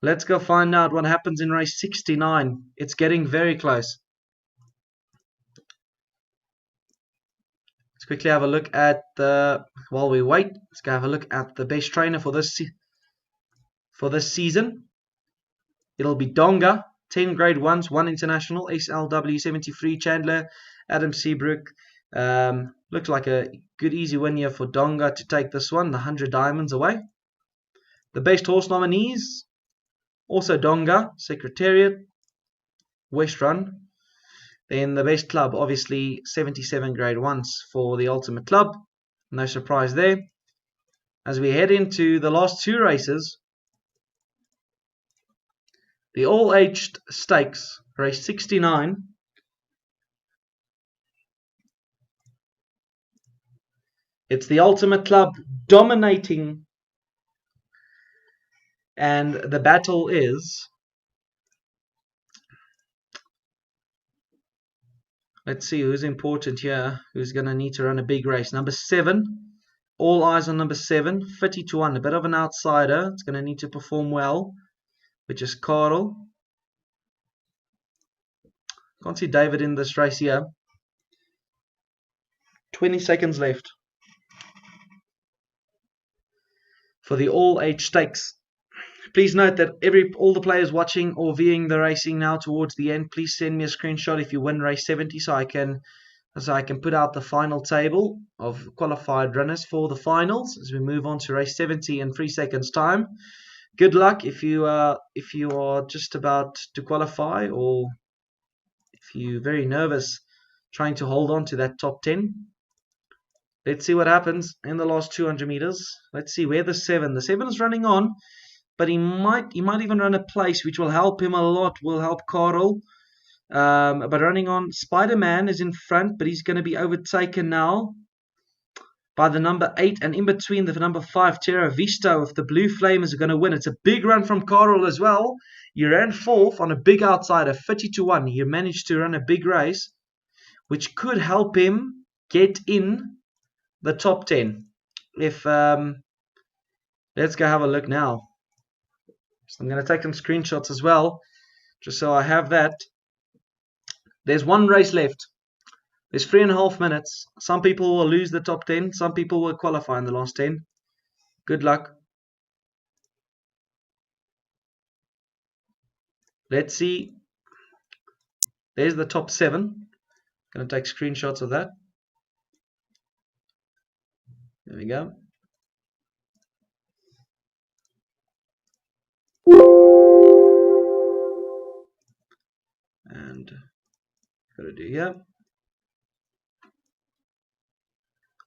Let's go find out what happens in race 69. It's getting very close. Let's quickly have a look at while we wait, let's go have a look at the best trainer for this season. It'll be Donga. 10 grade 1s, 1 international, SLW 73 Chandler, Adam Seabrook. Looks like a good easy win here for Donga to take this one, the 100 diamonds away. The best horse nominees, also Donga, Secretariat, West Run. Then the best club, obviously 77 grade 1s for the Ultimate Club. No surprise there. As we head into the last two races, the all-aged stakes, race 69. It's the Ultimate Club dominating, and the battle is, let's see who's important here, who's going to need to run a big race. Number 7, all eyes on number 7, 50 to 1, a bit of an outsider. It's going to need to perform well, which is Karel. Can't see David in this race here. 20 seconds left for the all-age stakes. Please note that all the players watching or viewing the racing now towards the end, please send me a screenshot if you win race 70 so I can put out the final table of qualified runners for the finals as we move on to race 70 in 3 seconds time. Good luck if you are just about to qualify, or if you're very nervous trying to hold on to that top 10. Let's see what happens in the last 200 meters. Let's see where the 7 is running on, but he might even run a place which will help him a lot, will help Karel. But running on, Spider-Man is in front, but he's going to be overtaken now by the number 8, and in between the number 5, Terra Vista, if the Blue Flame is going to win. It's a big run from Karel as well. He ran 4th on a big outsider, 50 to 1. He managed to run a big race, which could help him get in the top 10. If let's go have a look now. So I'm going to take some screenshots as well, just so I have that. There's one race left. There's 3.5 minutes. Some people will lose the top 10. Some people will qualify in the last 10. Good luck. Let's see. There's the top 7. Going to take screenshots of that. There we go. And got to do here.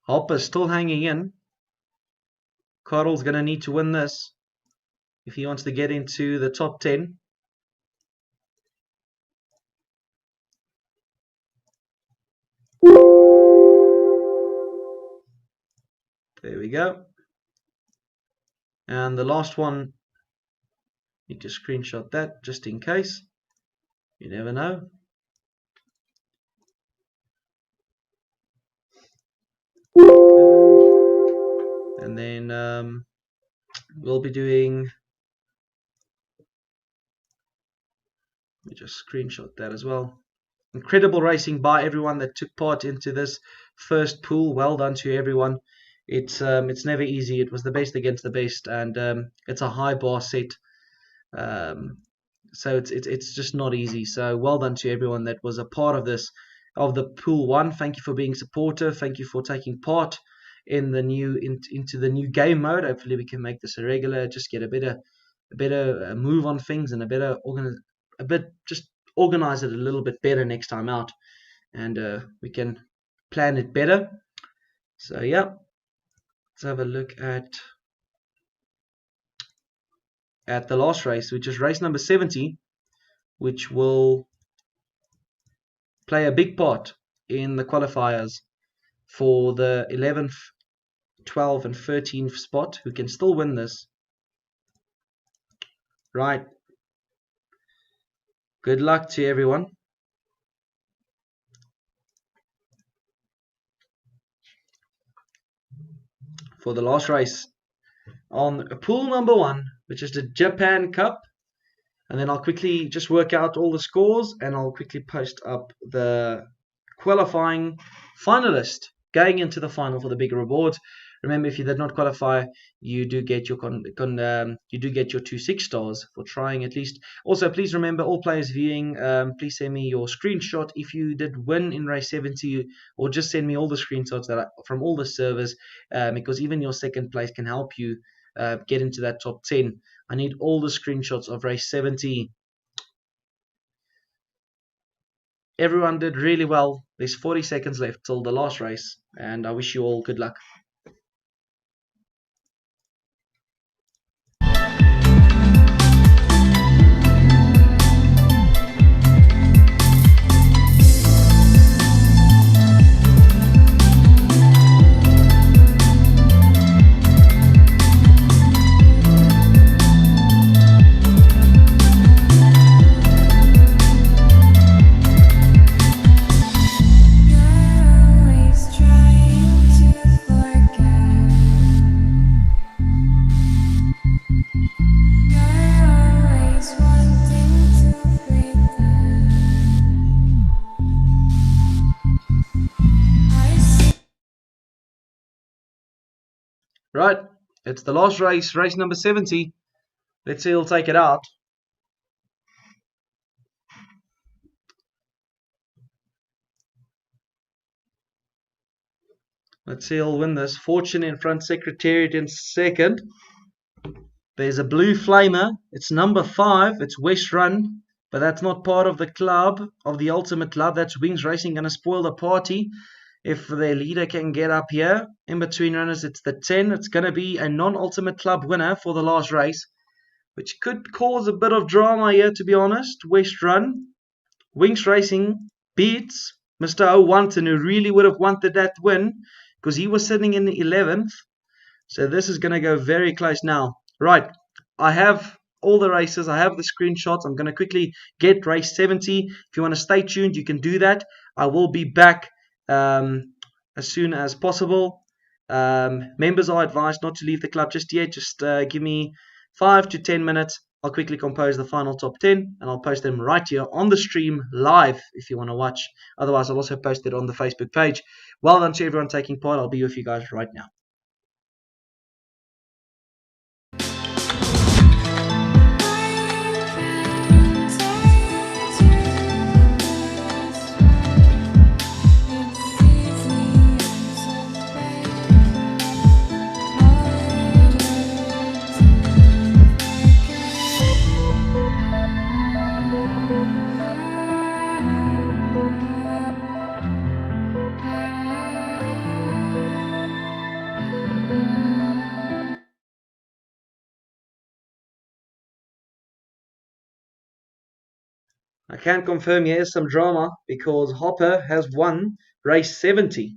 Hopper's still hanging in. Karel's going to need to win this if he wants to get into the top 10. There we go. And the last one, need to screenshot that just in case. You never know. And then we'll be doing, let me just screenshot that as well. Incredible racing by everyone that took part into this first pool. Well done to everyone. It's never easy. It was the best against the best, and it's a high bar set. So it's just not easy. So well done to everyone that was a part of this, of the pool 1. Thank you for being supportive. Thank you for taking part in the new into the new game mode. Hopefully we can make this a regular. Just get a better move on things, and just organize it a little bit better next time out, and we can plan it better. So yeah, let's have a look at the last race, which is race number 70, which will play a big part in the qualifiers for the 11th, 12th and 13th spot, who can still win this. Right. Good luck to everyone. For the last race on pool number 1, which is the Japan Cup. And then I'll quickly just work out all the scores, and I'll quickly post up the qualifying finalist going into the final for the big reward. Remember, if you did not qualify, you do get your you do get your 2 6-stars for trying at least. Also, please remember, all players viewing, please send me your screenshot if you did win in race 70, or just send me all the screenshots from all the servers, because even your second place can help you get into that top 10. I need all the screenshots of race 70. Everyone did really well. There's 40 seconds left till the last race, and I wish you all good luck. Right, it's the last race, race number 70. Let's see who'll take it out. Let's see who'll win this. Fortune in front, Secretariat in second. There's a blue flamer. It's number 5. It's West Run, but that's not part of the club, of the Ultimate Club. That's Wings Racing, going to spoil the party if their leader can get up here. In between runners, it's the 10. It's going to be a non-Ultimate Club winner for the last race, which could cause a bit of drama here, to be honest. West Run. Wings Racing beats Mr. O'Wanton, who really would have wanted that win because he was sitting in the 11th. So this is going to go very close now. Right, I have all the races. I have the screenshots. I'm going to quickly get race 70. If you want to stay tuned, you can do that. I will be back as soon as possible. Members are advised not to leave the club just yet. Just give me 5 to 10 minutes. I'll quickly compose the final top 10 and I'll post them right here on the stream live if you want to watch. Otherwise, I'll also post it on the Facebook page. Well done to everyone taking part. I'll be with you guys right now. I can confirm here is some drama because Hopper has won race 70,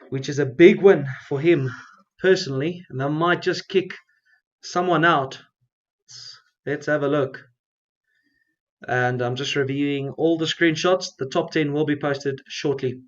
which is a big win for him personally, and I might just kick someone out. Let's have a look. And I'm just reviewing all the screenshots. The top 10 will be posted shortly.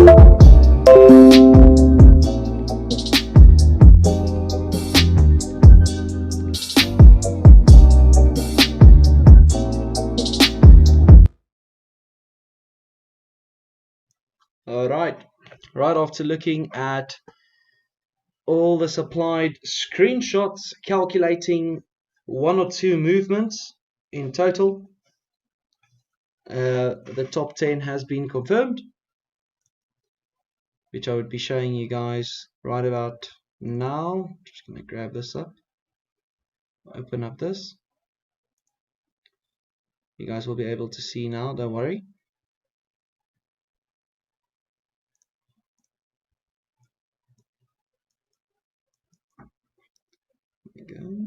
Alright, right after looking at all the supplied screenshots, calculating one or two movements in total, the top 10 has been confirmed, which I would be showing you guys right about now. Just going to grab this up, open up this. You guys will be able to see now, don't worry. There we go.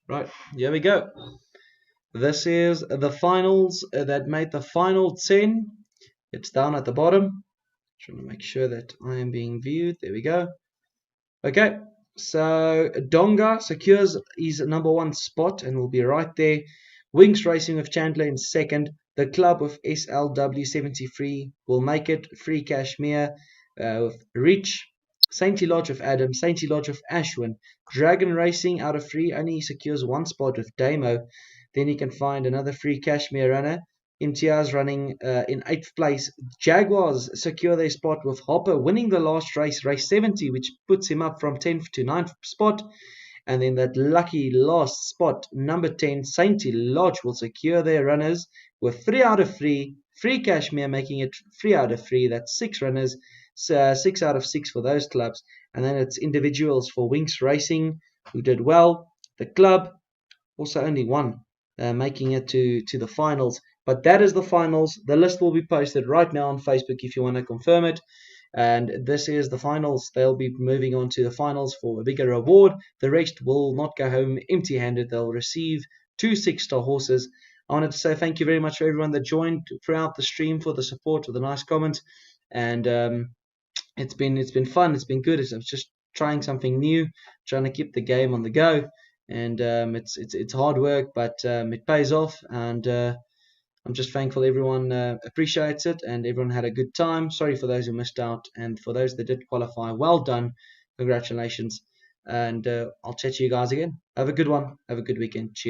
Right, here we go. This is the finals that made the final 10. It's down at the bottom. Trying to make sure that I am being viewed. There we go. Okay, so Donga secures his #1 spot and will be right there. Wings Racing with Chandler in second. The club with SLW73 will make it. Free Kashmir with Reach. Saintly Lodge of Adam. Saintly Lodge of Ashwin. Dragon Racing out of 3 only secures 1 spot with Damo. Then he can find another free Kashmir runner. Imtiaz running in 8th place. Jaguars secure their spot with Hopper winning the last race, race 70, which puts him up from 10th to 9th spot. And then that lucky last spot, number 10, Saintly Lodge will secure their runners with 3 out of 3. Free Kashmir making it 3 out of 3. That's 6 runners. 6 out of 6 for those clubs. And then it's individuals for Winks Racing who did well. The club also only 1, making it to the finals. But that is the finals. The list will be posted right now on Facebook if you want to confirm it. And this is the finals. They'll be moving on to the finals for a bigger reward. The rest will not go home empty-handed. They'll receive 2 6-star horses. I wanted to say thank you very much for everyone that joined throughout the stream, for the support, for the nice comments. And it's been fun. It's been good. It's just trying something new, trying to keep the game on the go. And it's hard work, but it pays off. And I'm just thankful everyone appreciates it and everyone had a good time. Sorry for those who missed out, and for those that did qualify, well done. Congratulations. And I'll chat to you guys again. Have a good one. Have a good weekend. Cheers.